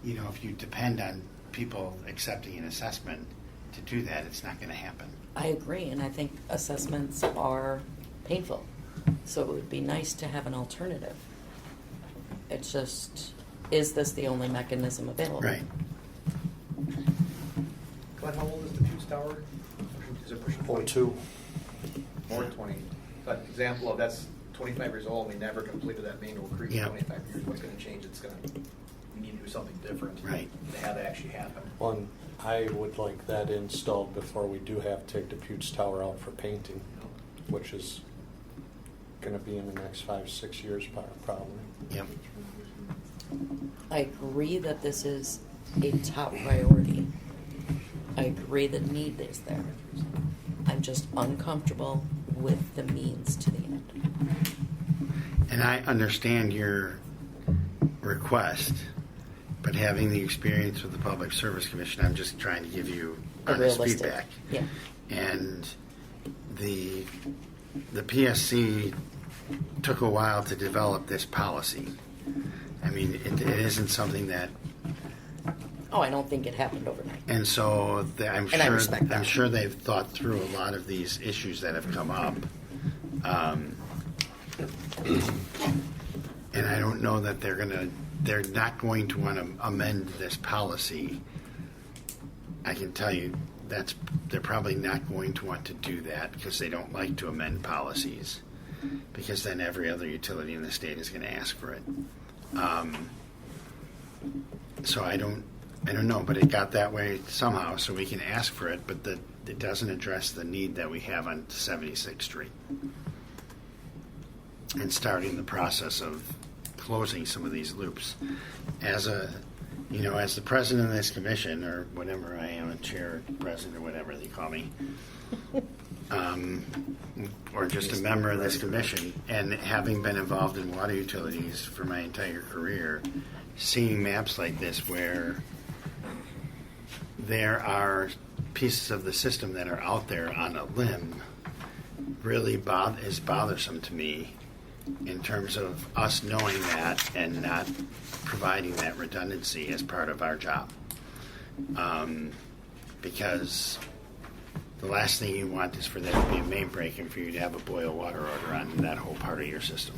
if you depend on people accepting an assessment to do that, it's not going to happen. I agree, and I think assessments are painful. So it would be nice to have an alternative. It's just, is this the only mechanism available? Right. Glenn, how old is the Hughes Tower? Is it pushing 20? 02. More than 20. But example of that's 25 years old, we never completed that manual creek in Yeah. 25 years. What's going to change? We need to do something different Right. to have that actually happen. One, I would like that installed before we do have to take the Pugh's Tower out for painting, which is going to be in the next 5-6 years probably. Yep. I agree that this is a top priority. I agree that need is there. I'm just uncomfortable with the means to the end. And I understand your request, but having the experience with the Public Service Commission, I'm just trying to give you A honest realistic, feedback. yeah. And the PSC took a while to develop this policy. I mean, it isn't something that, Oh, I don't think it happened overnight. and so I'm And I sure respect that. I'm sure they've thought through a lot of these issues that have come up. And I don't know that they're not going to want to amend this policy. I can tell you they're probably not going to want to do that because they don't like to amend policies, because then every other utility in the state is going to ask for it. So I don't know, but it got that way somehow, so we can ask for it, but it doesn't address the need that we have on 76th Street. And starting the process of closing some of these loops. As the president of this commission, or whatever I am, a chair, president, or whatever they call me, or just a member of this commission, and having been involved in water utilities for my entire career, seeing maps like this where there are pieces of the system that are out there on a limb really is bothersome to me, in terms of us knowing that and not providing that redundancy as part of our job. Because the last thing you want is for there to be a main break and for you to have a boil water order on that whole part of your system.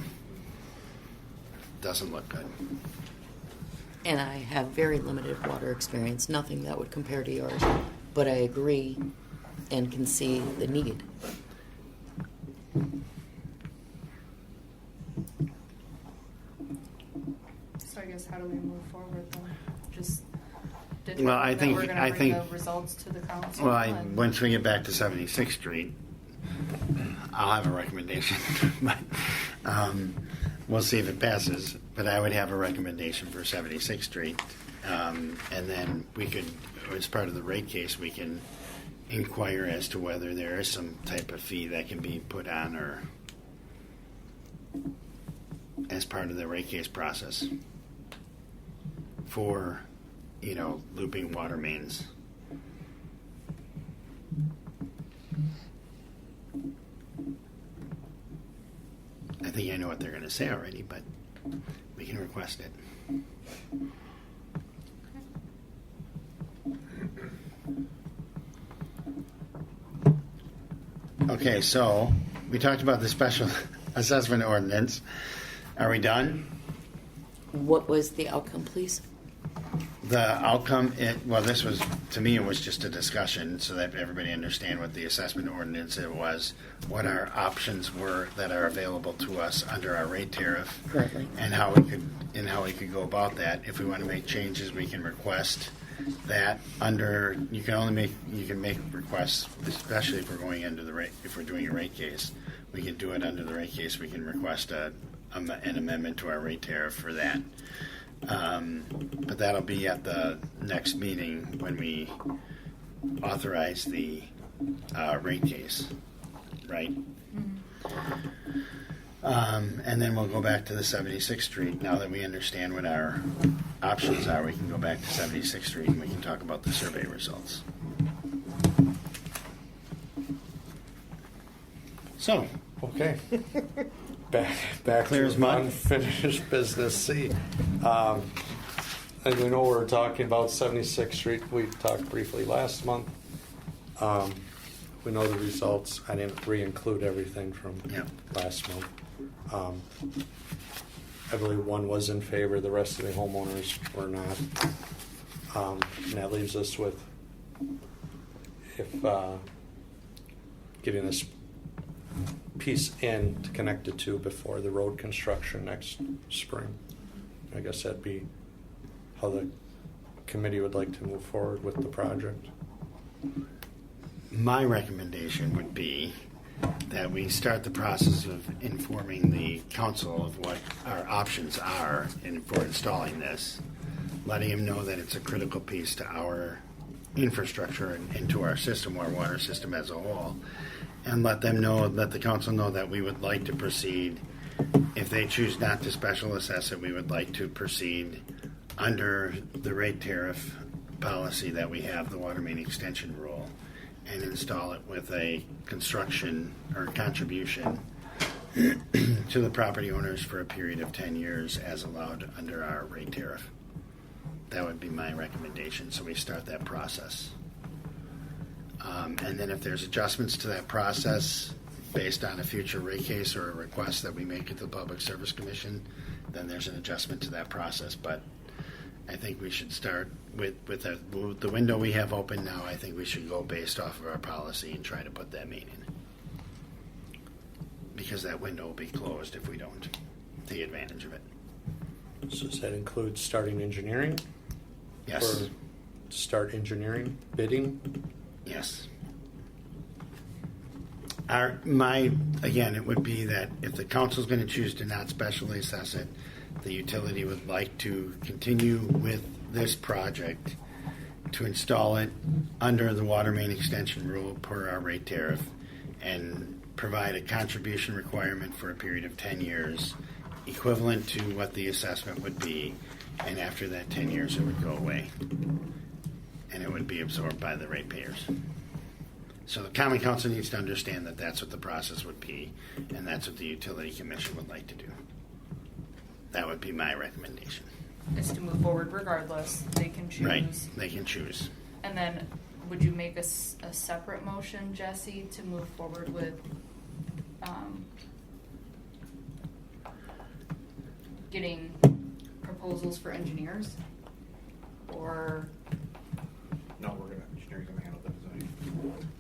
Doesn't look good. And I have very limited water experience, nothing that would compare to yours. But I agree and can see the need. So I guess how do we move forward then? Just Well, determine I that think- we're going I to bring think- the results to the council. Well, and- once we get back to 76th Street, I'll have a recommendation. But, we'll see if it passes. But I would have a recommendation for 76th Street. And then we could, as part of the rate case, we can inquire as to whether there is some type of fee that can be put on or as part of the rate case process for, looping water mains. I think I know what they're going to say already, but we can request it. Okay, so we talked about the special assessment ordinance. Are we done? What was the outcome, please? The outcome, this was, to me, it was just a discussion so that everybody understand what the assessment ordinance it was, what our options were that are available to us under our rate tariff. Currently. And how we could go about that. If we want to make changes, we can request that you can make requests, especially if we're going into if we're doing a rate case. We can do it under the rate case. We can request an amendment to our rate tariff for that. But that'll be at the next meeting when we authorize the rate case, right? Mm-hmm. And then we'll go back to the 76th Street. Now that we understand what our options are, we can go back to 76th Street and we can talk about the survey results. So, Okay. Back Clear to as mud. unfinished business C. And we know we're talking about 76th Street. We talked briefly last month. We know the results. I didn't re-include everything from Yep. last month. I believe one was in favor. The rest of the homeowners were not. And that leaves us with if getting this piece in to connect it to before the road construction next spring. I guess that'd be how the committee would like to move forward with the project. my recommendation would be that we start the process of informing the council of what our options are for installing this, letting them know that it's a critical piece to our infrastructure and to our system, our water system as a whole, and let the council know that we would like to proceed. If they choose not to special assess it, we would like to proceed under the rate tariff policy that we have, the water main extension rule, and install it with a construction or contribution to the property owners for a period of 10 years as allowed under our rate tariff. That would be my recommendation, so we start that process. And then if there's adjustments to that process based on a future rate case or a request that we make at the Public Service Commission, then there's an adjustment to that process. But I think we should start with the window we have open now. I think we should go based off of our policy and try to put that main in, because that window will be closed if we don't take advantage of it. So does that include starting engineering? Yes. Or start engineering, bidding? Yes. Again, it would be that if the council's going to choose to not specially assess it, the utility would like to continue with this project to install it under the water main extension rule per our rate tariff and provide a contribution requirement for a period of 10 years equivalent to what the assessment would be, and after that 10 years it would go away and it would be absorbed by the ratepayers. So the Common Council needs to understand that that's what the process would be, and that's what the Utility Commission would like to do. That would be my recommendation. Is to move forward regardless. They can choose. Right, they can choose. And then, would you make a separate motion, Jesse, to move forward with, getting proposals for engineers? Or, No, engineering's gonna handle the design.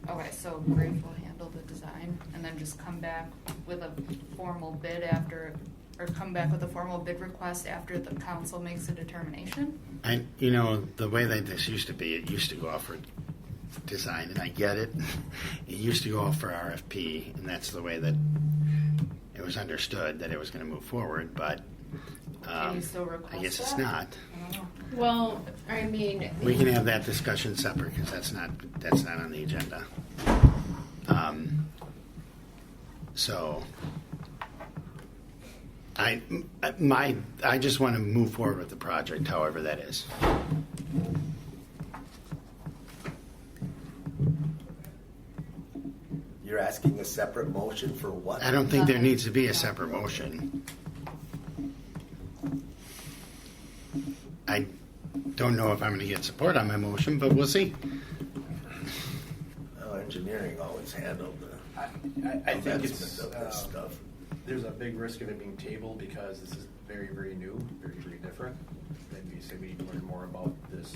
okay, so Graves will handle the design and then just come back with a formal bid or come back with a formal bid request after the council makes a determination? The way that this used to be, it used to go off for design, and I get it. It used to go off for RFP, and that's the way that it was understood that it was going to move forward, but Can you still request I guess it's that? not. I don't know. Well, I mean, We can have that discussion separate because that's not on the agenda. So I just want to move forward with the project, however that is. You're asking a separate motion for what? I don't think there needs to be a separate motion. I don't know if I'm going to get support on my motion, but we'll see. Well, engineering always handled the I think it's, advancement of this stuff. there's a big risk of it being tabled because this is very, very new, very, very different. Maybe say we need to learn more about this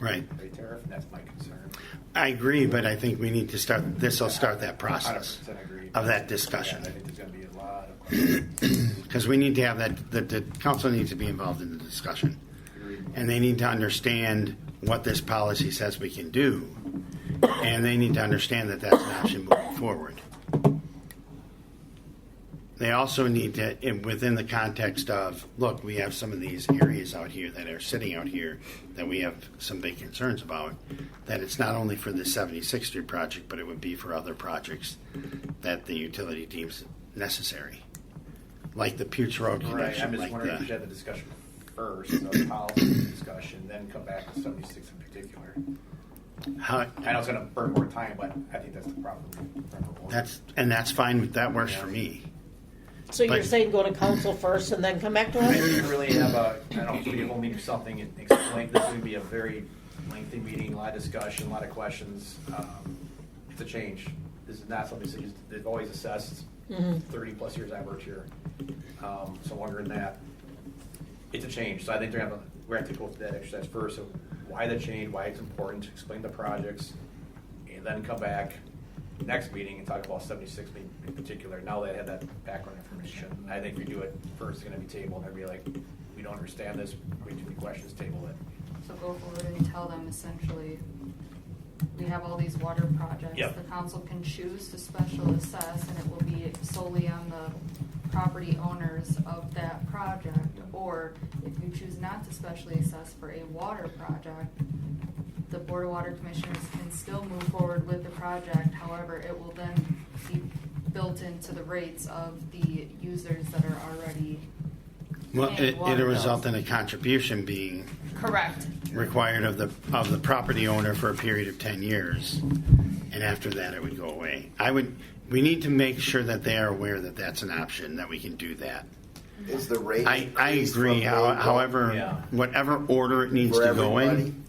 Right. rate tariff, and that's my concern. I agree, but I think we need to start, this will start that process 100% agree. of that discussion. Yeah, I think there's gonna be a lot of questions. Because we need to have that, the council needs to be involved in the discussion. Agreed. And they need to understand what this policy says we can do. And they need to understand that that's an option moving forward. They also need to, within the context of, look, we have some of these areas out here that are sitting out here that we have some big concerns about, that it's not only for the 76th Street project, but it would be for other projects that the utility deems necessary. Like the Pierce Road Right, connection, I'm just like wondering if we should the, have the discussion first, the policy discussion, then come back to 76 in particular. How, I know it's gonna burn more time, but I think that's the proper order. that's fine. That works for me. So you're But- saying go to council first and then come back to Maybe us? we really have a, I don't know, maybe a whole meeting or something and explain, this would be a very lengthy meeting, a lot of discussion, a lot of questions. It's a change. This is not something cities, they've always assessed 30-plus years I've worked here. So I'm wondering that. It's a change, so I think we're gonna have to go through that exercise first, of why the change, why it's important, explain the projects, and then come back next meeting and talk about 76 in particular, now that I have that background information. I think if we do it first, it's gonna be tabled, and I'd be like, we don't understand this, way too many questions, table it. So go forward and tell them essentially, we have all these water projects. Yep. The council can choose to special assess, and it will be solely on the property owners of that project. Or if you choose not to specially assess for a water project, the Board of Water Commissioners can still move forward with the project. However, it will then be built into the rates of the users that are already Well, paying water it'll result bills. in a contribution being Correct. required of the property owner for a period of 10 years, and after that it would go away. We need to make sure that they are aware that that's an option, that we can do that. Is the rate I increased agree. from day one However, Yeah. whatever order it needs for to go everybody? in,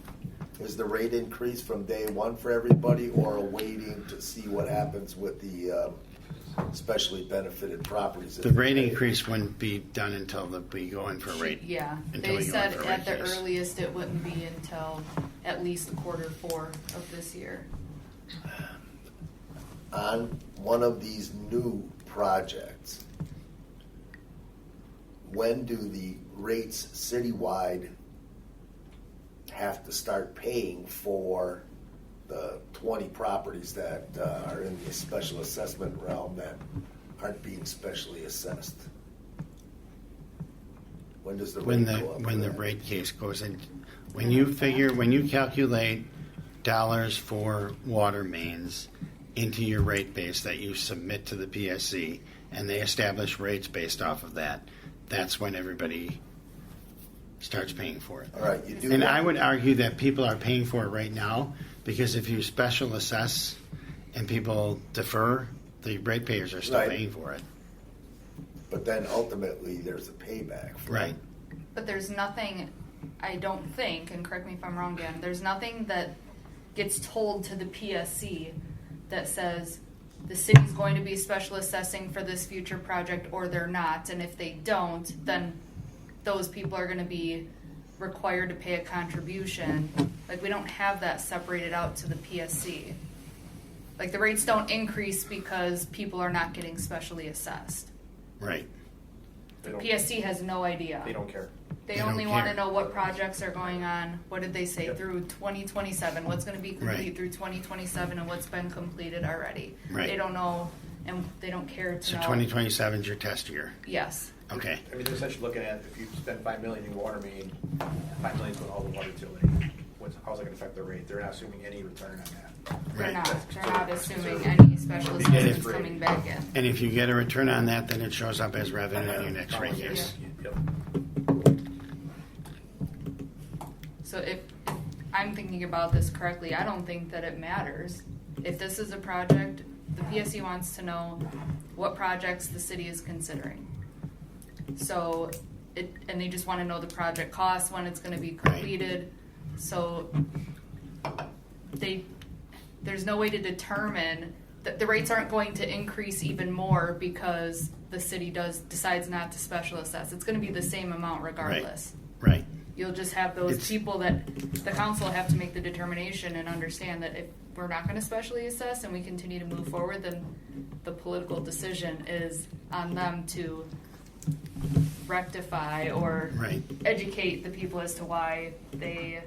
Is the rate increase from day one for everybody, or waiting to see what happens with the specially benefited properties? the rate increase wouldn't be done until we go in for a rate. Yeah, Until they we go said in for a at rate the case. earliest it wouldn't be until at least Q4 of this year. On one of these new projects, when do the rates citywide have to start paying for the 20 properties that are in the special assessment realm that aren't being specially assessed? When does the When rate go up? the for that? rate case goes in, when you calculate dollars for water mains into your rate base that you submit to the PSC, and they establish rates based off of that, that's when everybody starts paying for it. All right, you do. And that. I would argue that people are paying for it right now, because if you special assess and people defer, the ratepayers are still Right. paying for it. But then ultimately, there's a payback. For Right. But there's nothing, I don't think, and correct me if I'm wrong, Dan, there's nothing that gets told to the PSC that says the city's going to be special assessing for this future project or they're not. And if they don't, then those people are going to be required to pay a contribution. Like, we don't have that separated out to the PSC. Like, the rates don't increase because people are not getting specially assessed. Right. They don't- PSC has no idea. They don't care. They They don't only want to care. know what projects are going on. What did they say? Yep. Through 2027. What's going to be complete Right. through 2027 and what's been completed already. Right. They don't know, and they don't care to So know. 2027 is your test year. Yes. Okay. I mean, they're essentially looking at, if you spend $5 million in water main, $5 million for all the water utility, how's that gonna affect their rate? They're not assuming any return on that. They're Right. not. They're not assuming any special Yeah, assessments it's- coming back in. And if you get a return on that, then it shows up as revenue in your next rate case. Yep. So if I'm thinking about this correctly, I don't think that it matters. If this is a project, the PSC wants to know what projects the city is considering. So and they just want to know the project cost, when it's going to be completed. So there's no way to determine that the rates aren't going to increase even more because the city decides not to special assess. It's going to be the same amount regardless. Right. You'll just have those It's- people that the council have to make the determination and understand that if we're not going to specially assess and we continue to move forward, then the political decision is on them to rectify or Right. educate the people as to why they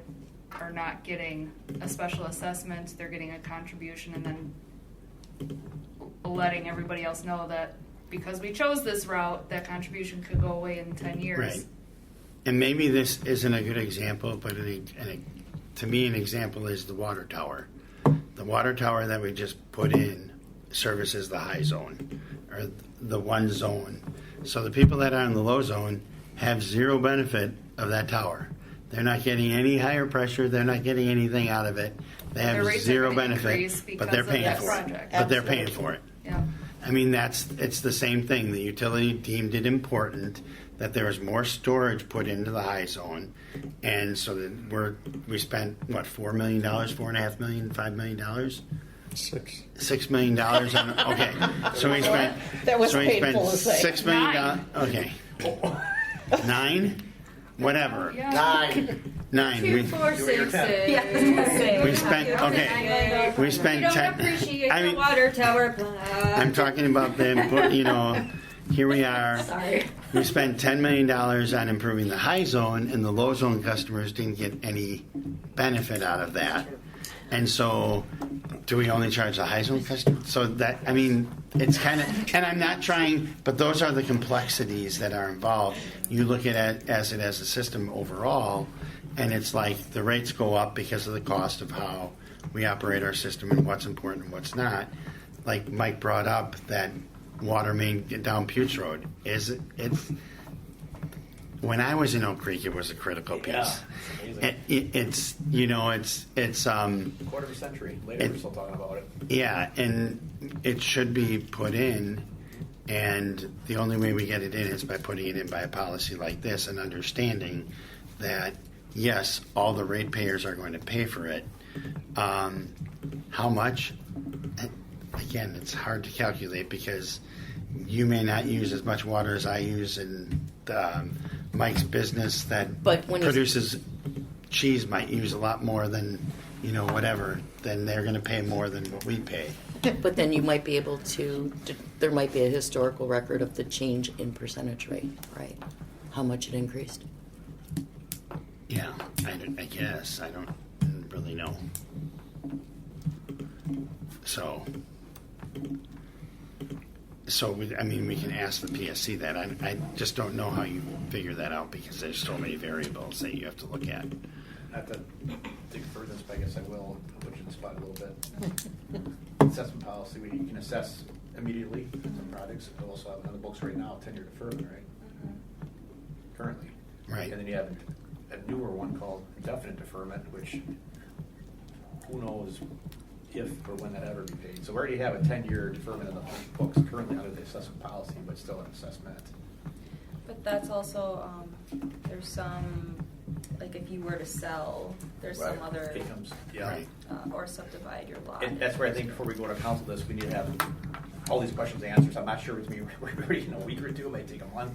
are not getting a special assessment, they're getting a contribution, and then letting everybody else know that because we chose this route, that contribution could go away in 10 years. Right. And maybe this isn't a good example, but to me, an example is the water tower. The water tower that we just put in services the high zone, or the one zone. So the people that are in the low zone have zero benefit of that tower. They're not getting any higher pressure. They're not getting anything out of it. They Their have rates are zero gonna benefit, increase but they're because of paying that for it. project. But they're paying Absolutely. for it. Yeah. I mean, it's the same thing. The utility deemed it important that there was more storage put into the high zone, and so that we spent what, $4 million, $4.5 million, $5 million, $6 million on. Okay, so we spent. That was so we spent painful to say. $6 million. Okay, 9, whatever. Nine. 2, 4, 6, 6. We spent okay. We spent You don't 10. appreciate I the mean, water tower plant. I'm talking about them. You know, here we are. Sorry. We spent $10 million on improving the high zone, and the low zone customers didn't get any benefit out of that. And so, do we only charge the high zone customers? So that, I mean, it's kind of, and I'm not trying, but those are the complexities that are involved. You look at it as a system overall, and it's like the rates go up because of the cost of how we operate our system and what's important and what's not. Like Mike brought up, that water main down Putes Road, it's when I was in Oak Creek, it was a critical piece. Yeah, it's amazing. It's you know it's Quarter of a century later, we're still talking about it. yeah, and it should be put in, and the only way we get it in is by putting it in by a policy like this and understanding that yes, all the ratepayers are going to pay for it. How much? Again, it's hard to calculate because you may not use as much water as I use, and Mike's business that But when he's- produces cheese might use a lot more than, you know, whatever. Then they're going to pay more than what we pay. But then you might be able to, there might be a historical record of the change in percentage rate, right? How much it increased. Yeah, I guess. I don't really know. So I mean, we can ask the PSC that. I just don't know how you figure that out because there's so many variables that you have to look at. Not to dig further this, but I guess I will put you in the spot a little bit. Assessment policy, we can assess immediately some projects. We also have on the books right now, 10-year deferment, right? Currently. Right. And then you have a newer one called indefinite deferment, which who knows if or when that ever be paid. So we already have a 10-year deferment in the books currently under the assessment policy, but still an assessment. But that's also, there's some, like if you were to sell, there's some other, It comes, yeah. Right. or subdivide your lot. And that's where I think before we go to council this, we need to have all these questions answered. I'm not sure it's me, we're ready in a week or two, it might take a month.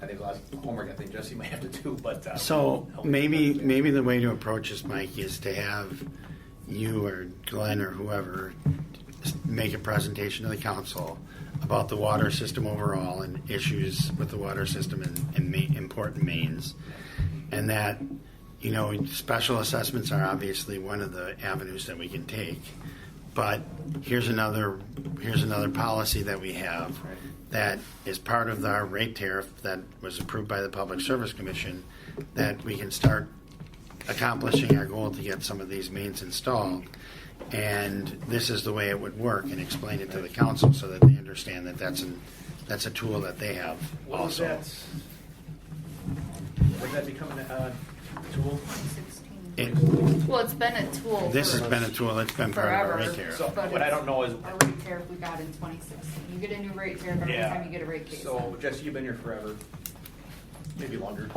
I think a lot of homework I think Jesse might have to do, but. So maybe the way to approach this, Mike, is to have you or Glenn or whoever make a presentation to the council about the water system overall and issues with the water system and important mains, and that, you know, special assessments are obviously one of the avenues that we can take, but here's another policy that we have that is part of our rate tariff that was approved by the Public Service Commission, that we can start accomplishing our goal to get some of these mains installed. And this is the way it would work, and explain it to the council so that they understand that that's a tool that they have also. Would that become a tool? 2016. Well, it's been a tool. This for has been a tool. It's been part of our forever. rate tariff. So But what I it's don't know is. A rate tariff we got in 2016. You get a new rate tariff every time you get a rate case. So, Jesse, you've been here forever, maybe longer.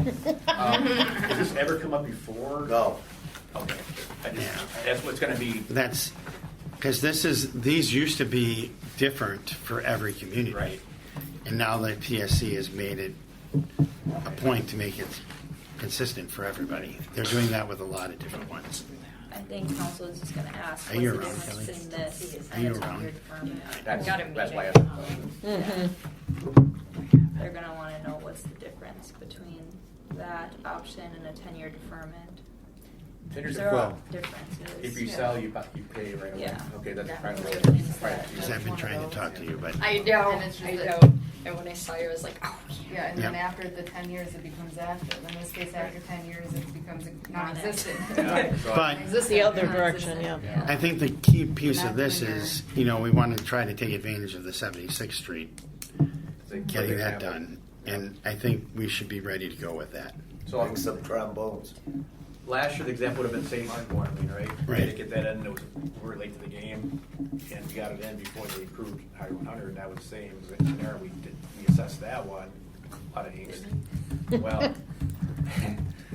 Has this ever come up before? No. Okay. That's what's going to be. That's because these used to be different for every community, Right. And now the PSC has made it a point to make it consistent for everybody. They're doing that with a lot of different ones. I think council is just gonna ask, Are what's you the around, difference Kelly? in this Are and you a around? 10-year deferment? That's why I asked the question. They're gonna wanna know what's the difference between that option and a 10-year deferment. 10 years There of- are differences. If you sell, you pay right away. Yeah. Okay, that's That probably makes what sense. Because I've been trying to talk to you, but I know, And it's just I that- know. And when I saw you, I was like, oh, Yeah, and then Yeah. after the 10 years, it becomes active. In this case, after 10 years, it becomes non-existent. Yeah, so- But It's the other direction, yeah. I think the key piece of this is, you know, we want to try to take advantage of the 76th Street, it's a getting perfect that example. done. And I think we should be ready to go with that. So Bring some trombones. last year, the example would have been St. Martin water main, right? We had Right. to get that in, we were late to the game, and we got it in before they approved Highway 100, and that was the same, we assessed that one, a lot of angst. Well.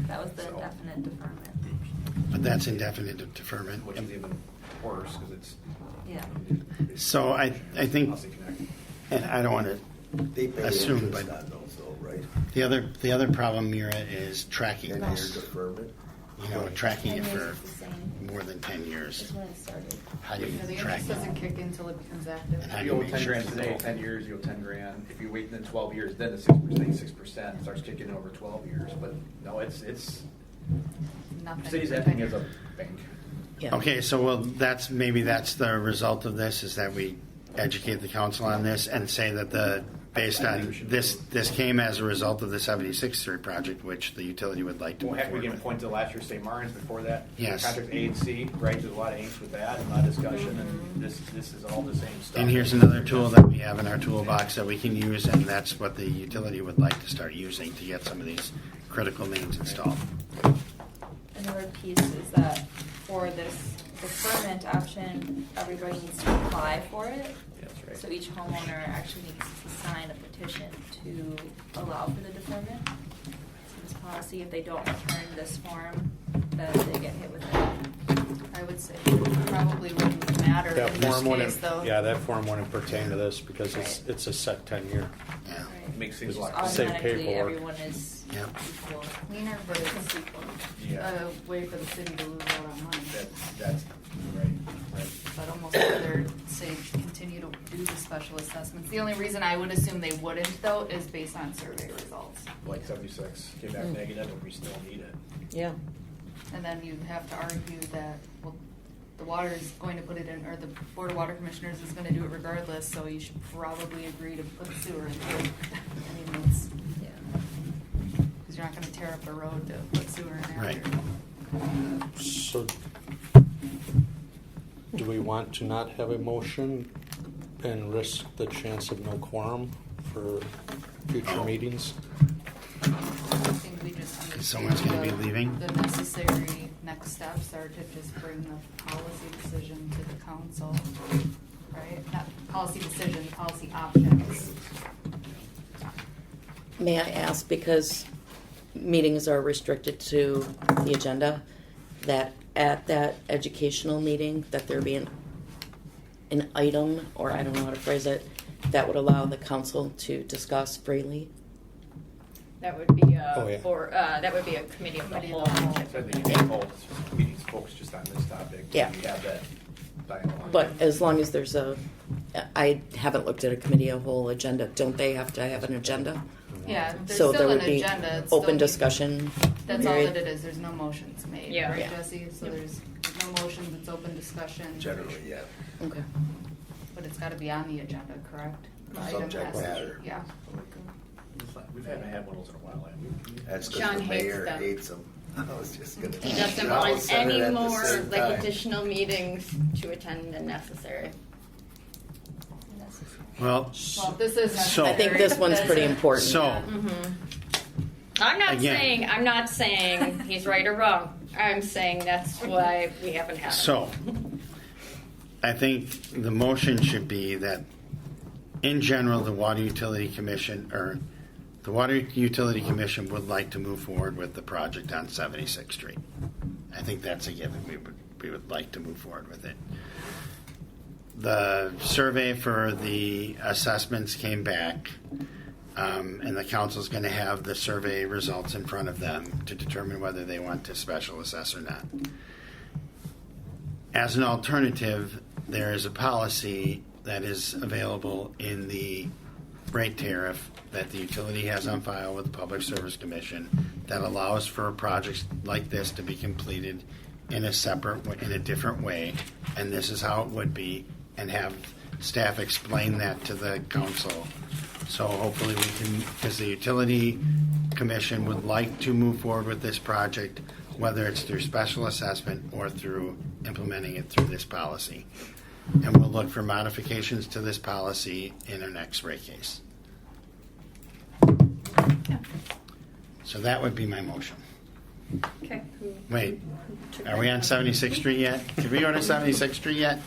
That was the So- indefinite deferment. But that's indefinite deferment. Which is even worse, because it's. Yeah. So I think, Policy Connect. and I don't want to They pay assume, interest but on those though, right? the other problem, Mira, is tracking 10-year this. deferment. Tracking it 10 years for is the same. more than 10 years. That's when it started. How do you Yeah, the track interest doesn't it? kick in until it becomes active. And how If do you you owe make 10 sure grand it's today, all- 10 years, you owe 10 grand. If you wait then 12 years, then the 6% starts kicking in over 12 years. But no, it's Nothing. city's acting as a bank. Yeah. Okay, so that's the result of this, is that we educate the council on this and say that based on this came as a result of the 76th Street project, which the utility would like to Well, move heck, we forward can with. point to last year's St. Martin's before that. Yes. Contract A and C, right? There's a lot of angst with that, and a lot of discussion, and this is all the same stuff. And here's another tool that we have in our toolbox that we can use, and that's what the utility would like to start using to get some of these critical mains installed. Another piece is that for this deferment option, everybody needs to apply for it. That's right. So each homeowner actually needs to sign a petition to allow for the deferment. So this policy, if they don't return this form, then they get hit with it. I would say it probably wouldn't matter That in this form case, wouldn't, though. yeah, that form wouldn't pertain to this because it's a set 10-year. Yeah. Right. Makes things a Which lot is Save automatically paperwork. everyone is Yeah. equal. Cleaner, but it's Yeah. a way for the city to lose out on money. That's right. I'd almost rather say continue to do the special assessments. The only reason I would assume they wouldn't, though, is based on survey results. Like 76 came back negative, and we still need it. Yeah. And then you'd have to argue that, well, the water is going to put it in, or the Board of Water Commissioners is gonna do it regardless, so you should probably agree to put sewer in too. I mean, it's, because you're not gonna tear up a road to put sewer in there. Right. So, do we want to not have a motion and risk the chance of no quorum for future meetings? I think we just need to Someone's gonna be the- leaving? The necessary next steps are to just bring the policy decision to the council, right? Not policy decision, policy options. May I ask, because meetings are restricted to the agenda, that at that educational meeting, that there be an item, or I don't know how to phrase it, that would allow the council to discuss freely? That would be Oh, yeah. that would be a committee of the Committee whole. of the whole. So I think it's both meetings focused just on this topic. Yeah. We have that dialogue. But as long as there's I haven't looked at a committee of whole agenda. Don't they have to have an agenda? Yeah, there's So still there an would be agenda. It's still open be- discussion That's all period? that it is. There's no motions made, Yeah. right, Yeah. Jesse? So there's no motions, it's open discussion. Generally, yeah. Okay. But it's gotta be on the agenda, correct? The item Subject has to- matter. Yeah. We haven't had one of those in a while, have we? That's John because the hates mayor them. hates them. I was just gonna. He doesn't I want was saying it any at the more same like time. additional meetings to attend than necessary. Well, Well, this is So- I think this one's pretty important. so, I'm Again. not saying he's right or wrong. I'm saying that's why we haven't had it. So, I think the motion should be that, in general, the Water Utility Commission would like to move forward with the project on 76th Street. I think that's a given. We would like to move forward with it. The survey for the assessments came back, and the council's going to have the survey results in front of them to determine whether they want to special assess or not. As an alternative, there is a policy that is available in the rate tariff that the utility has on file with the Public Service Commission that allows for projects like this to be completed in a different way, and this is how it would be, and have staff explain that to the council. So hopefully we can, because the Utility Commission would like to move forward with this project, whether it's through special assessment or through implementing it through this policy. And we'll look for modifications to this policy in our next rate case. So that would be my motion. Okay. Wait, are we on 76th Street yet? Did we go to 76th Street yet?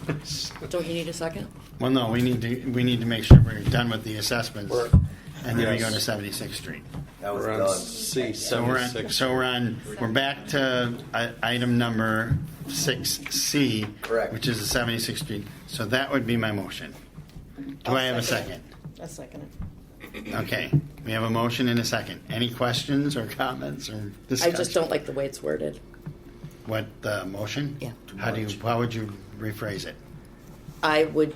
Don't you need a second? Well, no, we need to make sure we're done with the assessments, We're- and then we go to yes. 76th Street. That was We're on done. C, So we're 76. we're back to item number 6C. Correct. Which is the 76th Street. So that would be my motion. Do I have a second? A second. Okay, we have a motion and a second. Any questions or comments or I discussion? just don't like the way it's worded. What, the motion? Yeah. How would you rephrase it? I would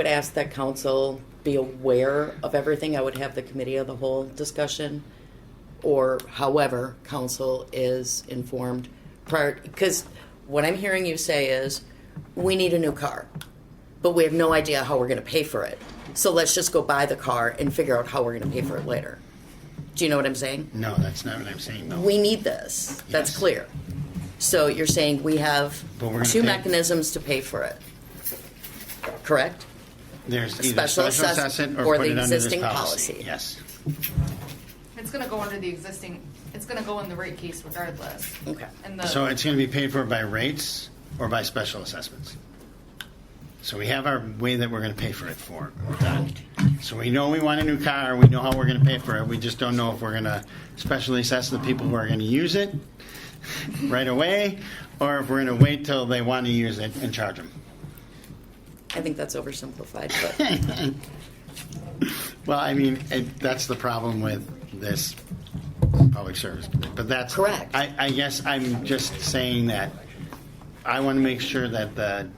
ask that council be aware of everything. I would have the committee of the whole discussion, or however council is informed prior, because what I'm hearing you say is, we need a new car, but we have no idea how we're gonna pay for it. So let's just go buy the car and figure out how we're gonna pay for it later. Do you know what I'm saying? No, that's not what I'm saying, no. We need this. That's Yes. clear. So you're saying we have But we're gonna two pay- mechanisms to pay for it, correct? There's either Special special assess- assessment or or put the it under this existing policy. policy. Yes. It's gonna go under the existing, it's gonna go in the rate case regardless. Okay. And the. So it's going to be paid for by rates or by special assessments. So we have our way that we're going to pay for it for. Done. So we know we want a new car. We know how we're going to pay for it. We just don't know if we're going to specially assess the people who are going to use it right away, or if we're going to wait till they want to use it and charge them. I think that's oversimplified, but Well, I mean, that's the problem with this public service. But that's Correct. I guess I'm just saying that I want to make sure that the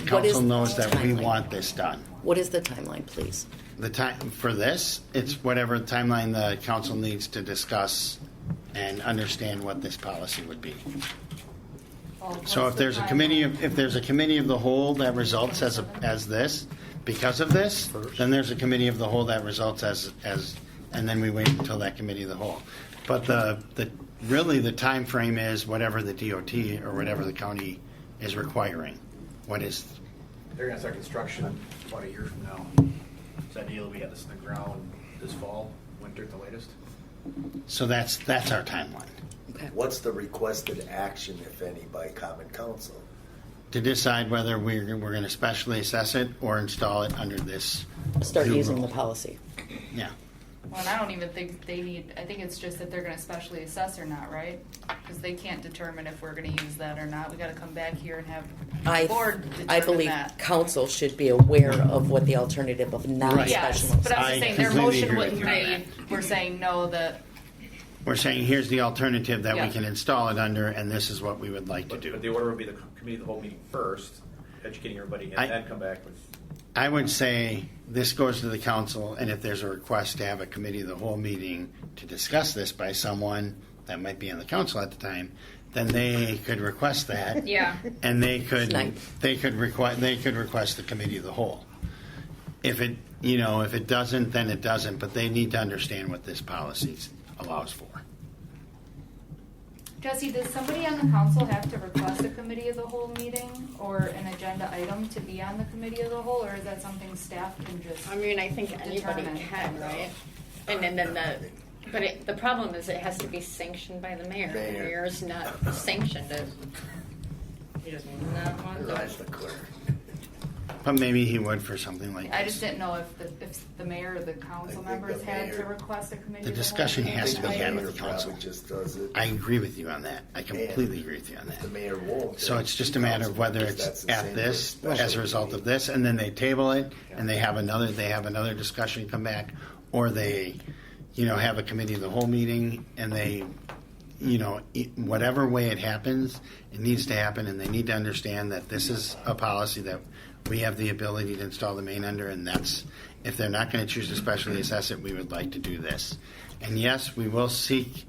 council knows that we timeline? want this done. what is the timeline, please? The time for this, it's whatever timeline the council needs to discuss and understand what this policy would be. So if there's a committee of the whole that results as this, because of this, then there's a committee of the whole that results as and then we wait until that committee of the whole. But really the time frame is whatever the DOT or whatever the county is requiring. What is They're gonna start construction about a year from now. So ideally, we have this in the ground this fall, winter at the latest. so that's our timeline. Okay. What's the requested action, if any, by common council? To decide whether we're going to specially assess it or install it under this. Start new using rule. the policy. Yeah. Well, and I don't even think they need, I think it's just that they're gonna specially assess or not, right? Because they can't determine if we're gonna use that or not. We gotta come back here and have the board I determine believe that. council should be aware of what the alternative of Right. non-special Yes, but I'm I just saying their completely motion agree with wouldn't you on be, we're saying no, that, We're saying here's the alternative that we Yeah. can install it under, and this is what we would like to But the do. order would be the committee of the whole meeting first, educating everybody, and I- then come back with. I would say this goes to the council, and if there's a request to have a committee of the whole meeting to discuss this by someone that might be on the council at the time, then they could request that. Yeah. And they could Nice. request the committee of the whole. If it doesn't, then it doesn't, but they need to understand what this policy allows for. Jesse, does somebody on the council have to request a committee of the whole meeting or an agenda item to be on the committee of the whole, or is that something staff can just? I mean, I think anybody Determine. can, right? And then the problem is it has to be sanctioned by the mayor. Mayor. The mayor's not sanctioned it. He does not want Realize to. the clerk. But maybe he would for something like I this. just didn't know if the mayor or the council I think members the had to mayor- request a committee. The of whole discussion meeting. has to be The had mayor with the council. probably just does it. I agree with you on that. I completely agree with you on that. The mayor won't. So it's just a matter of whether Because that's it's the at same this, for special as a result of this, and then they table it, and they have another discussion come back, or they, have a committee of the whole meeting, and they, whatever way it happens, it needs to happen, and they need to understand that this is a policy that we have the ability to install the main under, and that's, if they're not going to choose to specially assess it, we would like to do this. And yes, we will seek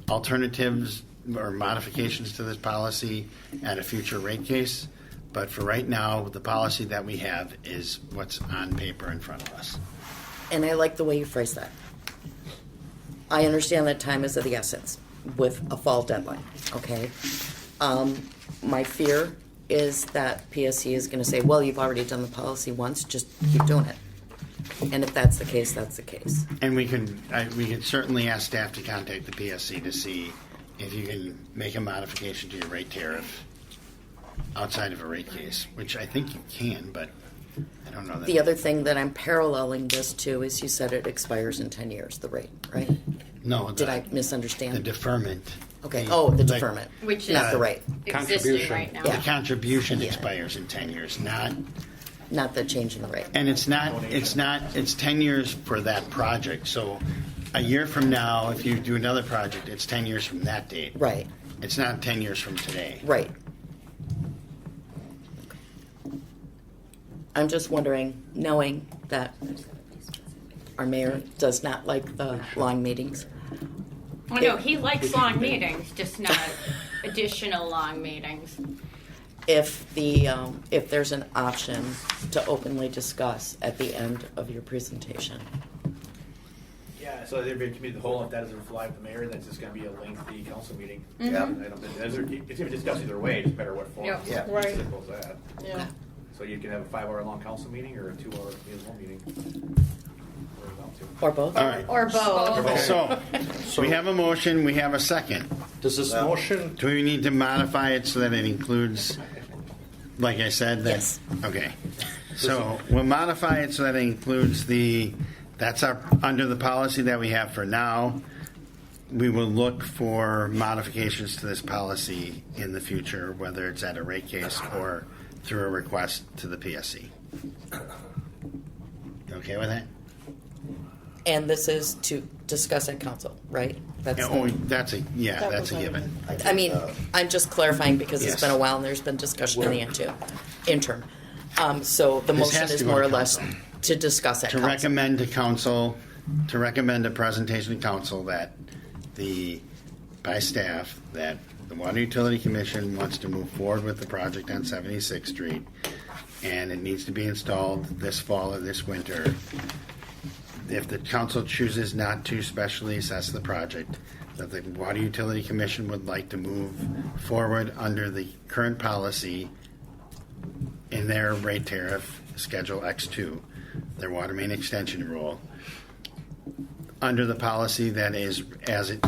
alternatives or modifications to this policy at a future rate case, but for right now, the policy that we have is what's on paper in front of us. And I like the way you phrase that. I understand that time is of the essence with a fall deadline, okay? My fear is that PSC is going to say, well, you've already done the policy once, just keep doing it. And if that's the case, that's the case. And we can certainly ask staff to contact the PSC to see if you can make a modification to your rate tariff outside of a rate case, which I think you can, but I don't know that. The other thing that I'm paralleling this to is you said it expires in 10 years, the rate, right? No, Did I the misunderstand? deferment. Okay, the like, deferment. Which Not is the rate, existing Contribution. right now. The Yeah. contribution Yeah. expires in 10 years, not, not the change in the rate. and it's 10 years for that project. So a year from now, if you do another project, it's 10 years from that date. Right, It's not 10 years from today. right. I'm just wondering, knowing that our mayor does not like the long meetings. Well, no, he likes long meetings, just not additional long meetings. If there's an option to openly discuss at the end of your presentation. Yeah, so there'd be a committee of the whole, if that doesn't fly with the mayor, that's just gonna be a lengthy council meeting. Yeah. I don't think, it's gonna be discussed either way, just matter what form. Yep. Yeah. Right. As simple as that. Yeah. So you can have a 5-hour long council meeting or a 2-hour municipal meeting. Or down to. Or both? All right. Or both. So we have a motion, we have a second. Does this motion, Do we need to modify it so that it includes, like I said? That, Yes. Okay. So we'll modify it so that it includes that's under the policy that we have for now. We will look for modifications to this policy in the future, whether it's at a rate case or through a request to the PSC. You okay with that? And this is to discuss at council, right? That's Yeah, the- that's a That was given. I mean, I'm just clarifying because Yes. it's been a while and there's been discussion in the interim. So the This motion has to is go more to or less council. to discuss at To council. recommend to council, to recommend a presentation to council that by staff, that the Water Utility Commission wants to move forward with the project on 76th Street, and it needs to be installed this fall or this winter. If the council chooses not to specially assess the project, that the Water Utility Commission would like to move forward under the current policy in their rate tariff, Schedule X2, their water main extension rule, under the policy that is as it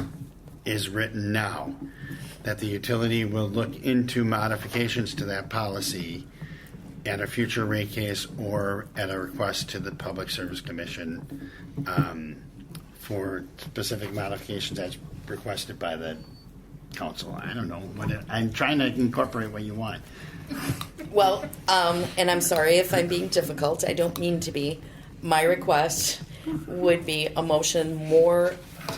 is written now, that the utility will look into modifications to that policy at a future rate case or at a request to the Public Service Commission for specific modifications as requested by the council. I don't know. I'm trying to incorporate what you want. Well, and I'm sorry if I'm being difficult. I don't mean to be. My request would be a motion more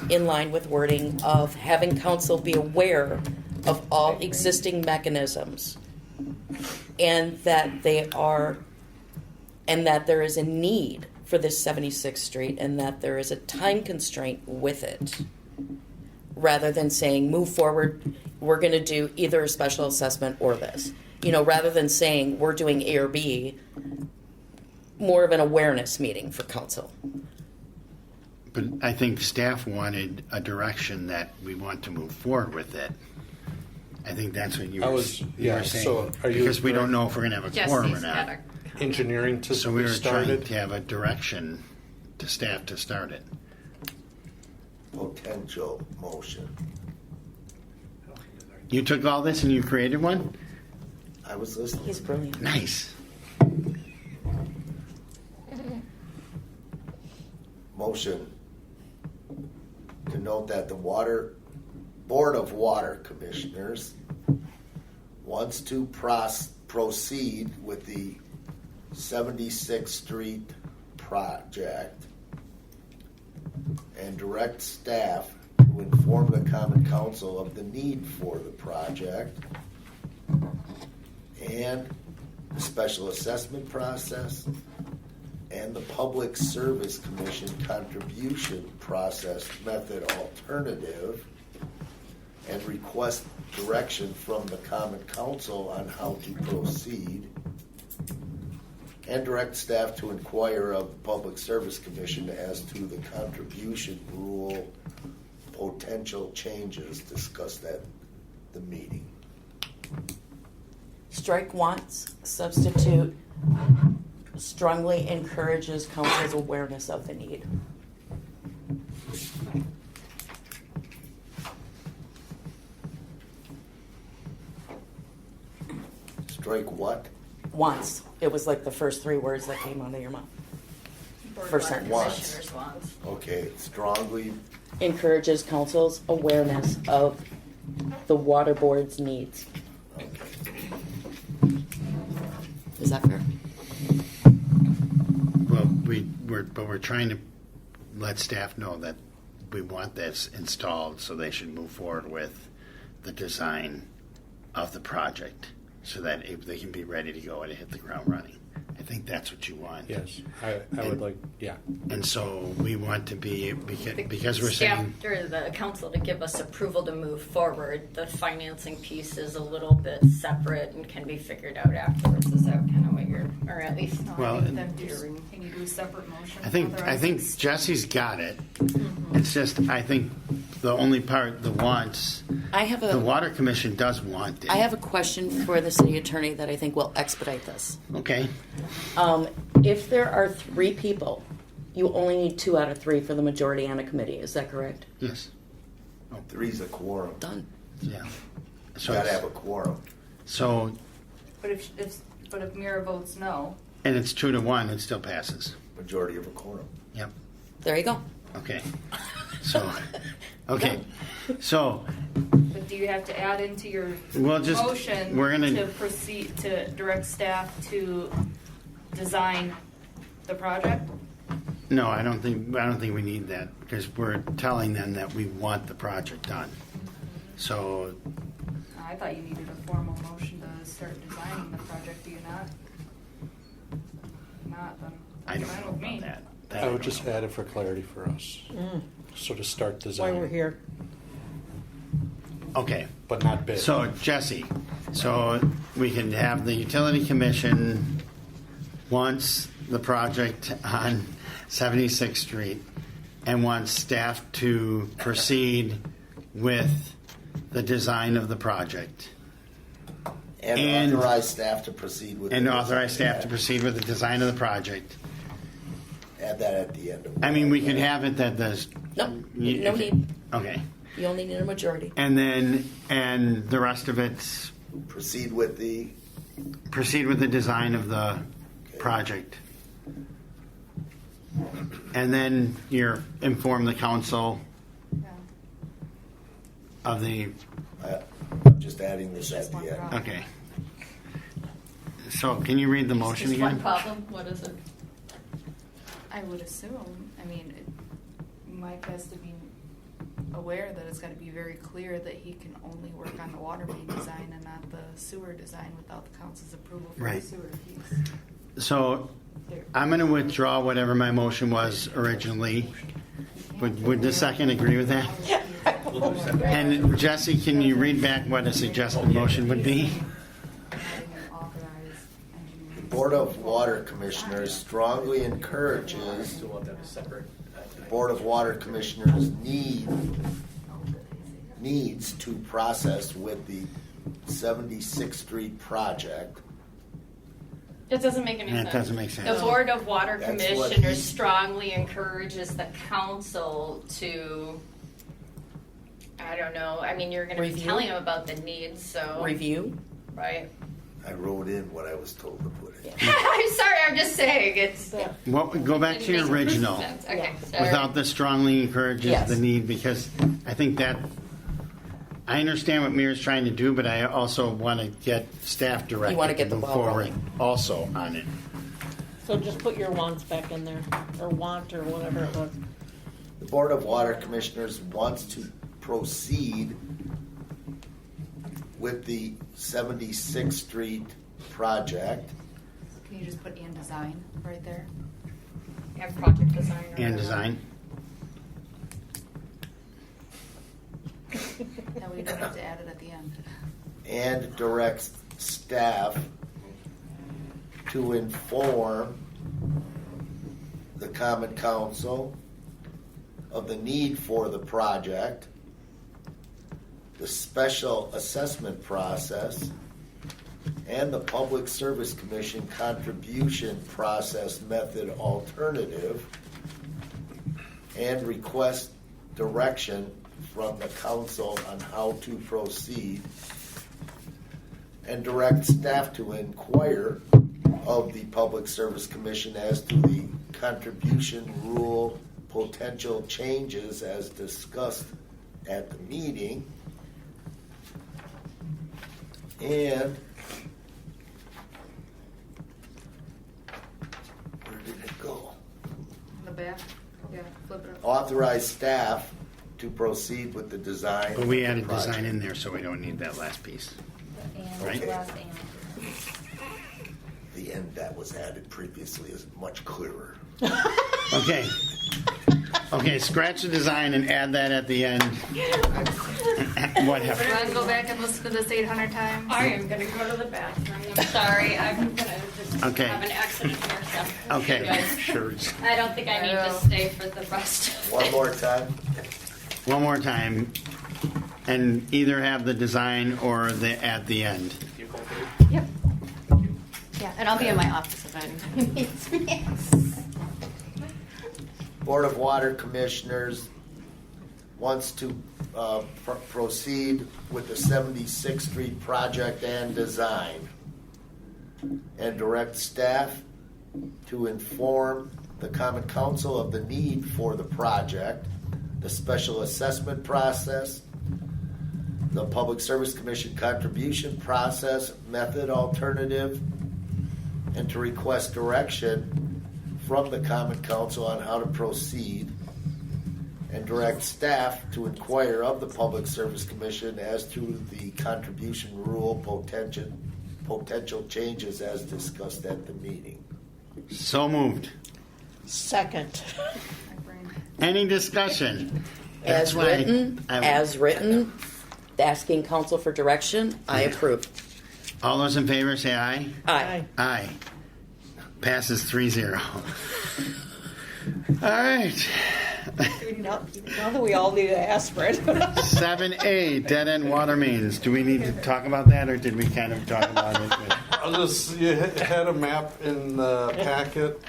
in line with wording of having council be aware of all existing mechanisms and that there is a need for this 76th Street and that there is a time constraint with it, rather than saying move forward, we're going to do either a special assessment or this. Rather than saying we're doing A or B, more of an awareness meeting for council. But I think staff wanted a direction that we want to move forward with it. I think that's what you were saying. so are you- Because we don't know if we're going to have a quorum or Jesse's not. got a engineering to So we be were trying started? to have a direction to staff to start it. Potential motion. You took all this and you created one? I was listening. He's brilliant. Nice. Motion to note that the Board of Water Commissioners wants to proceed with the 76th Street project and direct staff to inform the Common Council of the need for the project and the special assessment process and the Public Service Commission contribution process method alternative, and request direction from the Common Council on how to proceed, and direct staff to inquire of the Public Service Commission as to the contribution rule potential changes discussed at the meeting. Strike wants, substitute strongly encourages council's awareness of the need. Strike what? Wants. It was like the first 3 words that came out of your mouth. Board of For Water sentence. Commissioners wants. Okay, strongly, Encourages council's awareness of the water board's needs. Is that fair? Well, we're trying to let staff know that we want this installed, so they should move forward with the design of the project, so that they can be ready to go and hit the ground running. I think that's what you want. Yes, I would like, yeah. And so we want to be, because we're Staff saying, or the council to give us approval to move forward. The financing piece is a little bit separate and can be figured out afterwards. Is that kind of what you're, or at least? No, Well, I think then can you do a separate motion? I think authorizing Jesse's got it. It's just, I think the only part, the wants, I have the a water commission does want it. I have a question for the city attorney that I think will expedite this. Okay, If there are 3 people, you only need 2 out of 3 for the majority on a committee. Is that correct? yes, three's a quorum. Done. yeah. So, Gotta have a quorum. so, But if Mira votes no, and it's 2 to 1, it still passes. Majority of a quorum. Yep. There you go. Okay. So, okay. So, but do you have to add into your Well, just- motion we're gonna- to proceed to direct staff to design the project? no, I don't think we need that, because we're telling them that we want the project done. So, I thought you needed a formal motion to start designing the project. Do you not? Not then. I don't Fine know with me. about that. That I would just add it for clarity for us. So to start Why designing. we're here. Okay. But not big. So, Jesse, so we can have the utility commission wants the project on 76th Street and wants staff to proceed with the design of the project. And authorize staff to proceed with. And the authorize design. staff to proceed with the design of the project. Add that at the end of. I mean, we could have it that there's. No, no need. Okay. You only need a majority. And the rest of it's Proceed with the. proceed with the design of the project. And then you're inform the council Yeah. of the, I'm just adding this at Just one the end. drop. okay. So can you read the motion Just one again? problem. What is it? I would assume, I mean, Mike has to be aware that it's gotta be very clear that he can only work on the water main design and not the sewer design without the council's approval for the Right. sewer piece. So I'm going to withdraw whatever my motion was originally. Would the second agree with that? And Jesse, can you read back what a suggested motion would be? The Board of Water Commissioners strongly encourages So we'll have to have a separate. the Board of Water Commissioners needs to process with the 76th Street project. It doesn't make any Yeah, it sense. doesn't make sense. The Board of Water That's what Commissioners he- strongly encourages the council to, I don't know, I mean, you're gonna be Review. telling them about the needs, so. Review. Right. I wrote in what I was told to put in. I'm sorry, I'm just saying, it's. Go back to your It makes original. sense. Okay, Yeah. sorry. Without the strongly encourages Yes. the need, because I think that, I understand what Mira's trying to do, but I also want to get staff You wanna directed get to the move ball forward rolling. also on it. So just put your wants back in there, or want, or whatever it was. The Board of Water Commissioners wants to proceed with the 76th Street project Can you just put and design right there? And project design. or And whatever. design. That way you don't have to add it at the end. and directs staff to inform the Common Council of the need for the project, the special assessment process, and the Public Service Commission contribution process method alternative, and request direction from the council on how to proceed, and direct staff to inquire of the Public Service Commission as to the contribution rule potential changes as discussed at the meeting, and where did it go? In the back? Yeah, flip it up. Authorize staff to proceed with the design. But we of the added design project. in there, so we don't need that last piece. And Right. last and. The end that was added previously is much clearer. Okay. Okay, scratch the design and add that at the end. Whatever. Do you want to go back and listen to this 800 times? I am gonna go to the bathroom. I'm sorry. I'm gonna just Okay. have an accident here. So. Okay, You guys- sure. I don't think I need to stay for the rest. One more time. One more time, and either have the design or the at the end. Yep. Yeah, and I'll be in my office if anybody needs me. Board of Water Commissioners wants to proceed with the 76th Street project and design, and direct staff to inform the Common Council of the need for the project, the special assessment process, the Public Service Commission contribution process method alternative, and to request direction from the Common Council on how to proceed, and direct staff to inquire of the Public Service Commission as to the contribution rule potential changes as discussed at the meeting. So moved. Second. Any discussion? As That's why written, asking council for direction, I approve. All those in favor say aye. Aye. Aye. Passes 3-0. All right. Now that we all need to ask for it. 7A, dead end water mains. Do we need to talk about that, or did we kind of talk about it? You had a map in the packet.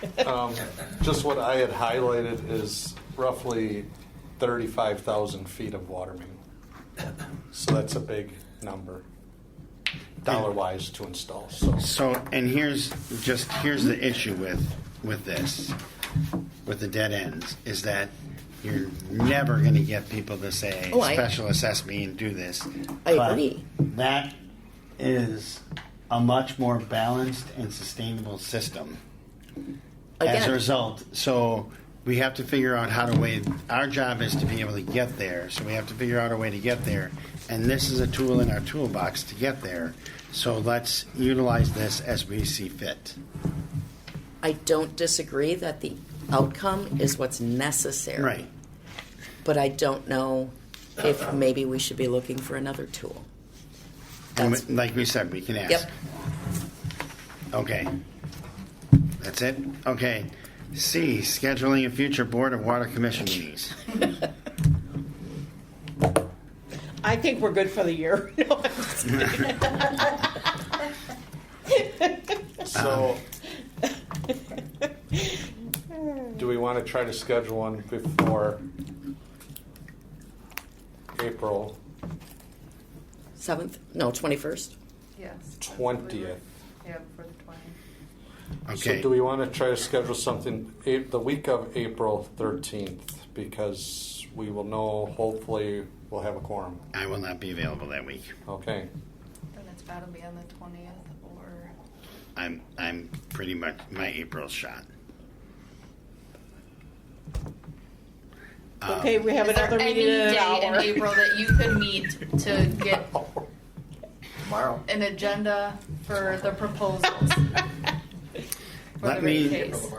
Just what I had highlighted is roughly 35,000 feet of water main. So that's a big number, dollar-wise, to install. So, and here's the issue with this, with the dead ends, is that you're never going to get people to say special assess me and do this. I But agree. That is a much more balanced and sustainable system as a Again, result. So we have to figure out how to weigh. Our job is to be able to get there. So we have to figure out a way to get there. And this is a tool in our toolbox to get there. So let's utilize this as we see fit. I don't disagree that the outcome is what's necessary. Right. But I don't know if maybe we should be looking for another tool. And That's- like we said, we can ask. Yep. Okay. That's it? Okay. C, scheduling a future Board of Water Commission meetings. I think we're good for the year. No, I'm just kidding. So, do we want to try to schedule one before April 7th? No, 21st. Yes. 20th? Yeah, for the 20th. Okay. So do we want to try to schedule something the week of April 13th? Because we will know, hopefully, we'll have a quorum. I will not be available that week. Okay. Then it's got to be on the 20th or. I'm pretty much my April's shot. Okay, we have Is there another any meeting in an day in hour. April that you could meet to get Tomorrow. an agenda for the proposals? For Let the me- rate case?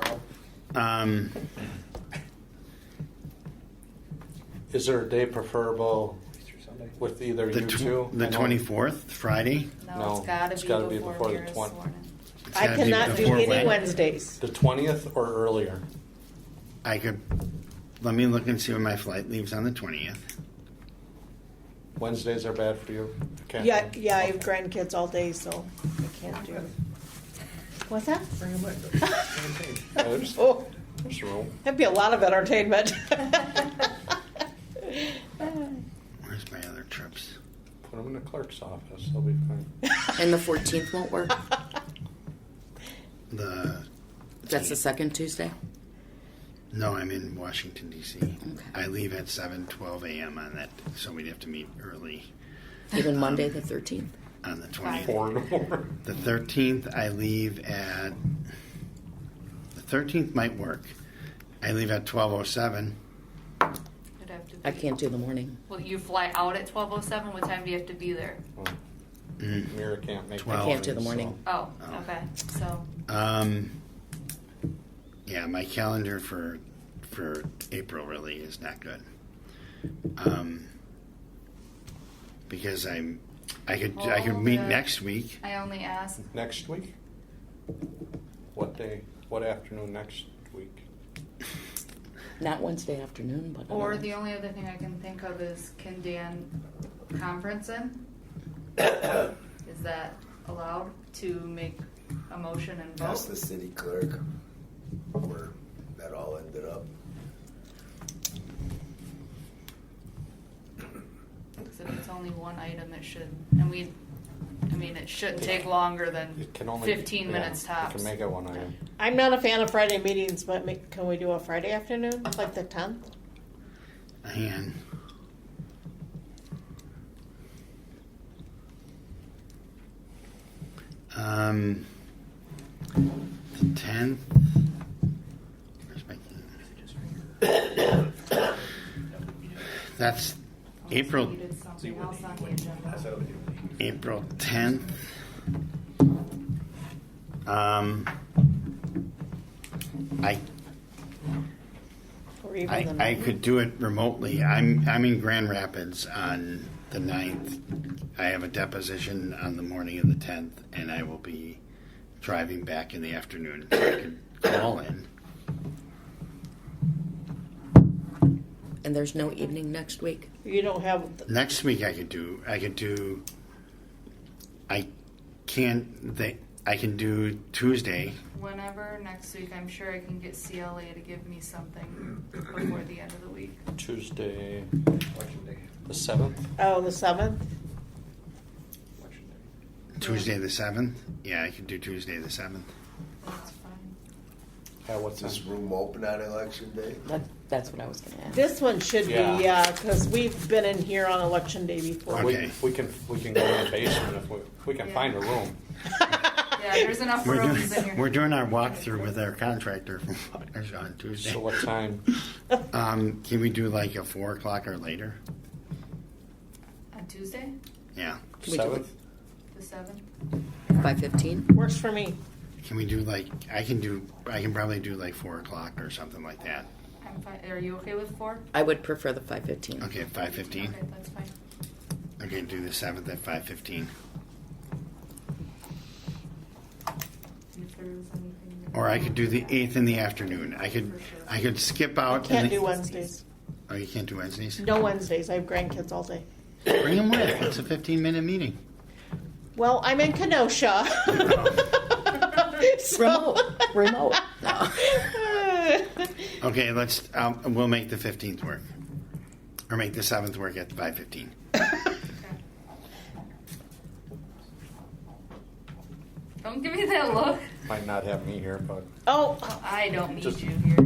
Is there a day preferable with either you two? The I know- 24th, Friday. No, No, it's got it's to gotta be be before before the Mira's 20th. sworn in. It's I gotta be cannot do before any when? Wednesdays. The 20th or earlier? I could. Let me look and see when my flight leaves on the 20th. Wednesdays are bad for you? Catherine? Yeah, I have grandkids all day, so I can't do it. What's that? Bring them in. There's, Oh, there's room. that'd be a lot of entertainment. Where's my other trips? Put them in the clerk's office. They'll be fine. And the 14th won't work? That's the second Tuesday? No, I'm in Washington, D.C. Okay. I leave at 7:12 a.m. on that, so we'd have to meet early Even Monday the 13th? on the 20th. 4 in the morning. The 13th, I leave at. The 13th might work. I leave at 12:07. It'd have to be. I can't do the morning. Well, you fly out at 12:07. What time do you have to be there? Mira can't make 12. I can't do the morning. Oh, Oh. okay. So Yeah, my calendar for April really is not good. Because I could meet Oh, next week. I only asked. Next week? What day? What afternoon next week? Not Wednesday afternoon, but. Or otherwise. the only other thing I can think of is, can Dan conference in? Is that allowed to make a motion and Ask vote? the city clerk where that all ended up. Because if it's only one item, it should, and it shouldn't take longer than It can only 15 yeah, minutes You tops. can make it one item. I'm not a fan of Friday meetings, but can we do a Friday afternoon, like the 10th? And the 10th. Where's my calendar? That's April. You did something else on the agenda. April 10th. Or even the I 9th? could do it remotely. I'm in Grand Rapids on the 9th. I have a deposition on the morning of the 10th, and I will be driving back in the afternoon. So I could call in. And there's no evening next week? You don't have, Next week I can do. I can do Tuesday. Whenever next week, I'm sure I can get CLA to give me something before the end of the week. Tuesday, Election day. the 7th? oh, the 7th? Election day. Tuesday the 7th. Yeah, I can do Tuesday the 7th. That's fine. What's Is this room open on election day? That's what I was going to ask. This one should be, Yeah. yeah, because we've been in here on election day before. Okay. We can go in the basement if we can Yeah. find a room. Yeah, there's enough rooms in We're here. doing our walkthrough with our contractor from Partners on Tuesday. So what time? Can we do like a 4 o'clock or later? On Tuesday, Yeah. Can we do 7th? the 7th? 5:15? Works for me. Can we do like I can probably do like 4 o'clock or something like that. I'm fine. Are you okay with 4? I would prefer the 5:15. Okay, 5:15. Okay, that's fine. Okay, do the 7th at 5:15. If there is anything. Or I could do the 8th in the afternoon. I could skip out. Can't in the- do Wednesdays. Oh, you can't do Wednesdays? No Wednesdays. I have grandkids all day. Bring them with. It's a 15-minute meeting. Well, I'm in Kenosha. So- Remote. No. Okay, we'll make the 15th work. Or make the 7th work at 5:15. Don't give me that look. Might not have me here, but Oh. I don't need Just- you here.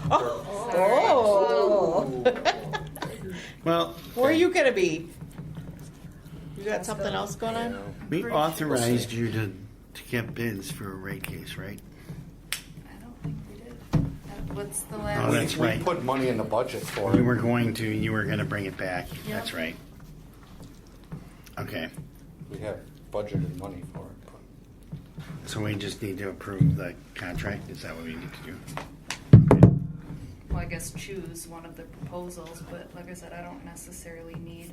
Oh. Well, Where are you going to be? You got something else going on? we Pretty authorized you to get bids for a rate case, right? I don't think we did. What's the last? Oh, that's we right. put money in the budget for You it. were going to bring it back. Yeah. That's right. Okay, We have budgeted money for it. so we just need to approve the contract? Is that what we need to do? Well, I guess choose one of the proposals, but like I said, I don't necessarily need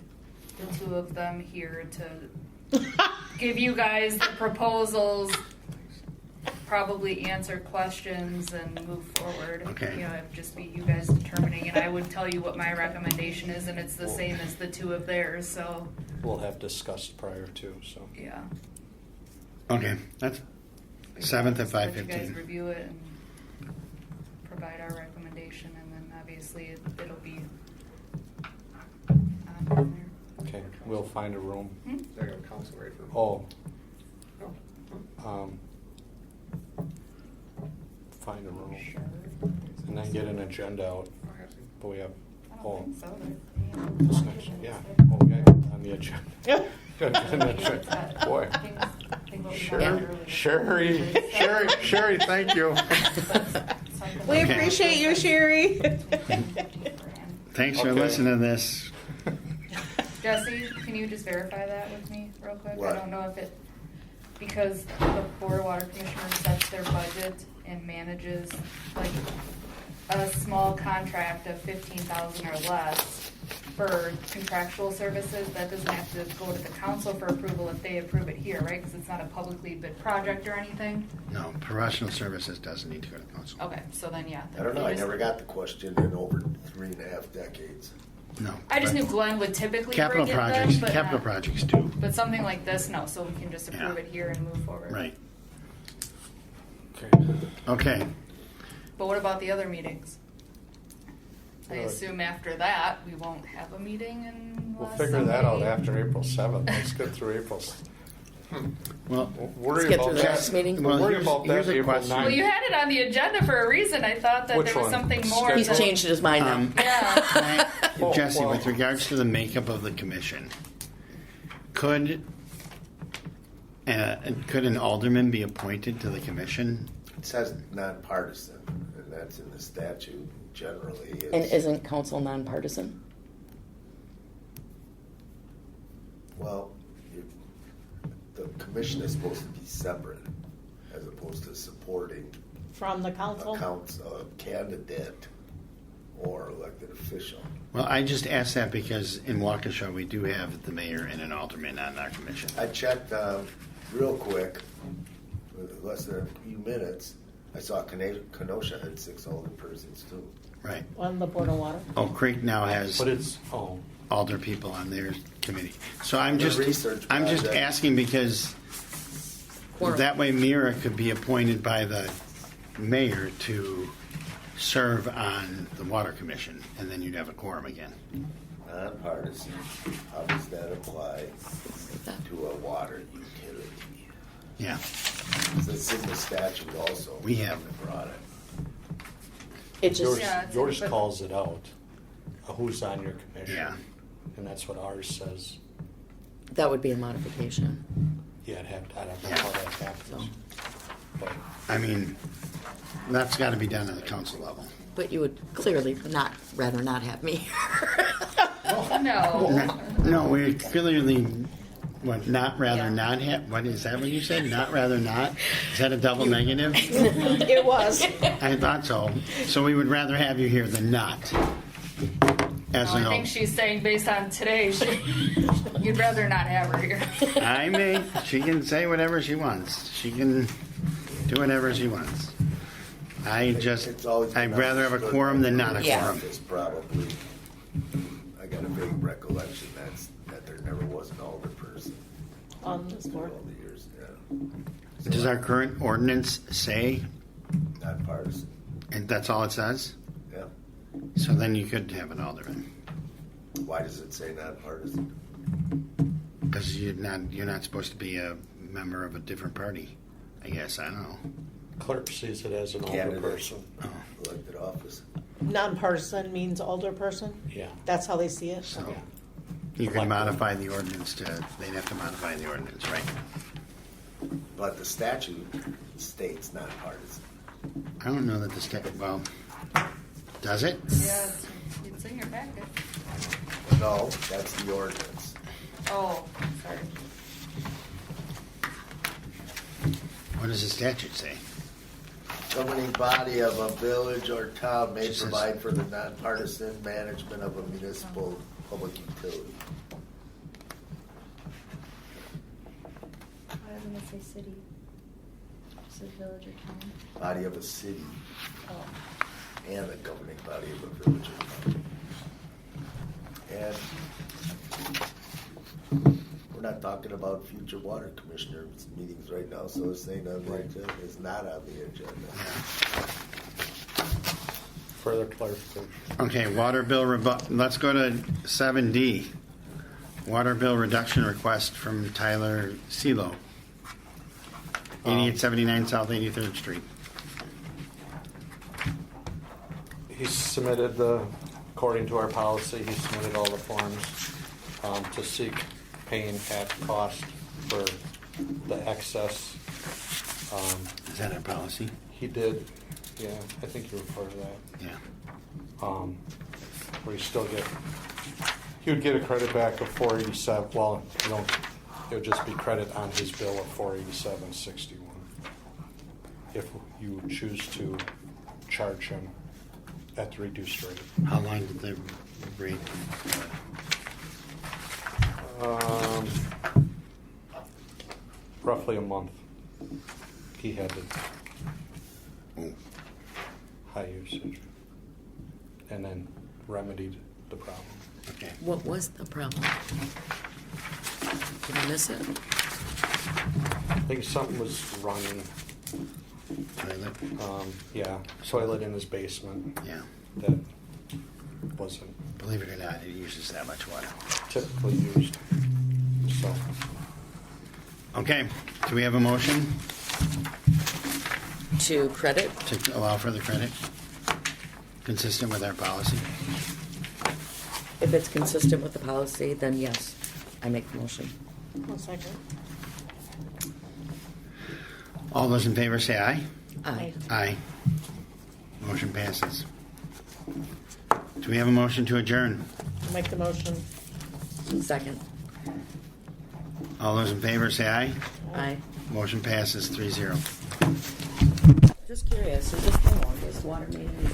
the two of them here to give you guys the proposals probably answer questions and move forward. Okay. You know, it'd just be you guys determining, and I would tell you what my recommendation is, and it's the same as the two of theirs, so, We'll have discussed prior to, so. yeah. Okay, that's 7th at Let you guys 5:15. review it and provide our recommendation, and then obviously it'll be on there. Okay, we'll find a room. Hmm? There you go, council ready for. Oh. Find a room. And then get an agenda out. But we have, I oh, don't think so. this next, yeah. Oh, yeah, on the agenda. Boy. Sherry, thank you. We Okay. appreciate you, Sherry. Thanks for Okay. listening to this. Jesse, can you just verify that with me real quick? What? I don't know if it, because the Board of Water Commissioners sets their budget and manages like a small contract of 15,000 or less for contractual services, that doesn't have to go to the council for approval if they approve it here, right? Because it's not a publicly bid project or anything? No, professional services doesn't need to go to council. Okay, so then, yeah. I don't know, I never got the question in over 3.5 decades. No. I just but knew Glenn would typically Capital bring it then, projects, but capital not- projects too. But something like this, no, so we can just approve Yeah. it here and move forward. Right. Okay. Okay. But what about the other meetings? I Well, assume after that, we won't have a meeting We'll unless figure that out somebody- after April 7th. Let's get through April. Well, Worry Let's get about through the that. next meeting. Well, Worry here's- about that here's a April question. 9th. Well, you had it on the agenda for a reason. I thought that Which there was one? something more. He's than- changed his mind now. Um, Yeah. Oh, Jesse, well. with regards to the makeup of the commission, could an alderman be appointed to the commission? It says nonpartisan, and that's in the statute generally. It's- And isn't council nonpartisan? Well, the commission is supposed to be separate, as opposed to supporting From the a council? candidate or elected official. Well, I just asked that because in Waukesha, we do have the mayor and an alderman on our commission. I checked real quick, with less than a few minutes. I saw Kenosha had 6 alderpersons too. Right. On the Board of Water? Oak Creek now has But it's, oh, alder people on their committee. So I'm The just, research I'm just project. asking because that way Mira could be appointed by the mayor to serve on the water commission, and then you'd have a quorum again. Nonpartisan, how does that apply to a water utility? Yeah, It's in the statute also. We have- brought it. It just, yours, Yeah, it's- yours but- calls it out. Who's on your commission? Yeah. And that's what ours says. that would be a modification. Yeah, I don't know how that happens. But I mean, that's got to be done at the council level. But you would clearly rather not have me. No. No, we clearly, not rather Yeah. not have, what is that what you said? Not rather not? Is that a double negative? It was. I thought so. So we would rather have you here than not. As No, an I think she's saying based on today, you'd rather not have her here. I may. She can say whatever she wants. She can do whatever she wants. It's always been I'd rather have a understood quorum than that not a Yeah. quorum. It's probably, I got a vague recollection that there never was an alderperson On this through board? all the years, yeah. Does our current ordinance say, Nonpartisan, and that's all it says? yeah. So then you could have an alderman. Why does it say nonpartisan? Because you're not supposed to be a member of a different party. I guess, I don't know. clerk sees it as an older Candidate. person. Elected office. Nonpartisan means alderperson? Yeah. That's how they see it? So Yeah. you could Elected. modify the ordinance they'd have to modify the ordinance, right? But the statute states nonpartisan. I don't know that the state, well, does it? Yeah, it's in your packet. No, that's the ordinance. Oh, sorry. What does the statute say? Governing body of a village or town may Just says- provide for the nonpartisan management of a municipal public utility. Why doesn't it say city? It's a village or town. body of a city Oh. and the governing body of a village or town. And we're not talking about future water commissioners meetings right now, so it's saying on the agenda is not on the agenda. Further clarification. Okay, water bill, let's go to 7D. Water bill reduction request from Tyler Selo. 8879 South 83rd Street. He submitted according to our policy, he submitted all the forms to seek paying at cost for the excess. Is that our policy? He did, yeah, I think you referred to that. Yeah. Where he would get a credit back of $487. Well, it would just be credit on his bill of $487.61 if you choose to charge him at the reduced rate. How long did the rate? Roughly a month. He had the high usage, and then remedied the problem. Okay. What was the problem? Did I miss it? I think something was running. Toilet? Yeah, toilet in his basement Yeah. that wasn't Believe it or not, it uses that much water. typically used. So, Okay, do we have a motion To credit? to allow for the credit? Consistent with our policy? If it's consistent with the policy, then yes, I make the motion. 1 second. All those in favor say aye. Aye. Aye. Motion passes. Do we have a motion to adjourn? I'll make the motion. Second. All those in favor say aye. Aye. Motion passes 3-0. Just curious, is this the longest water meeting?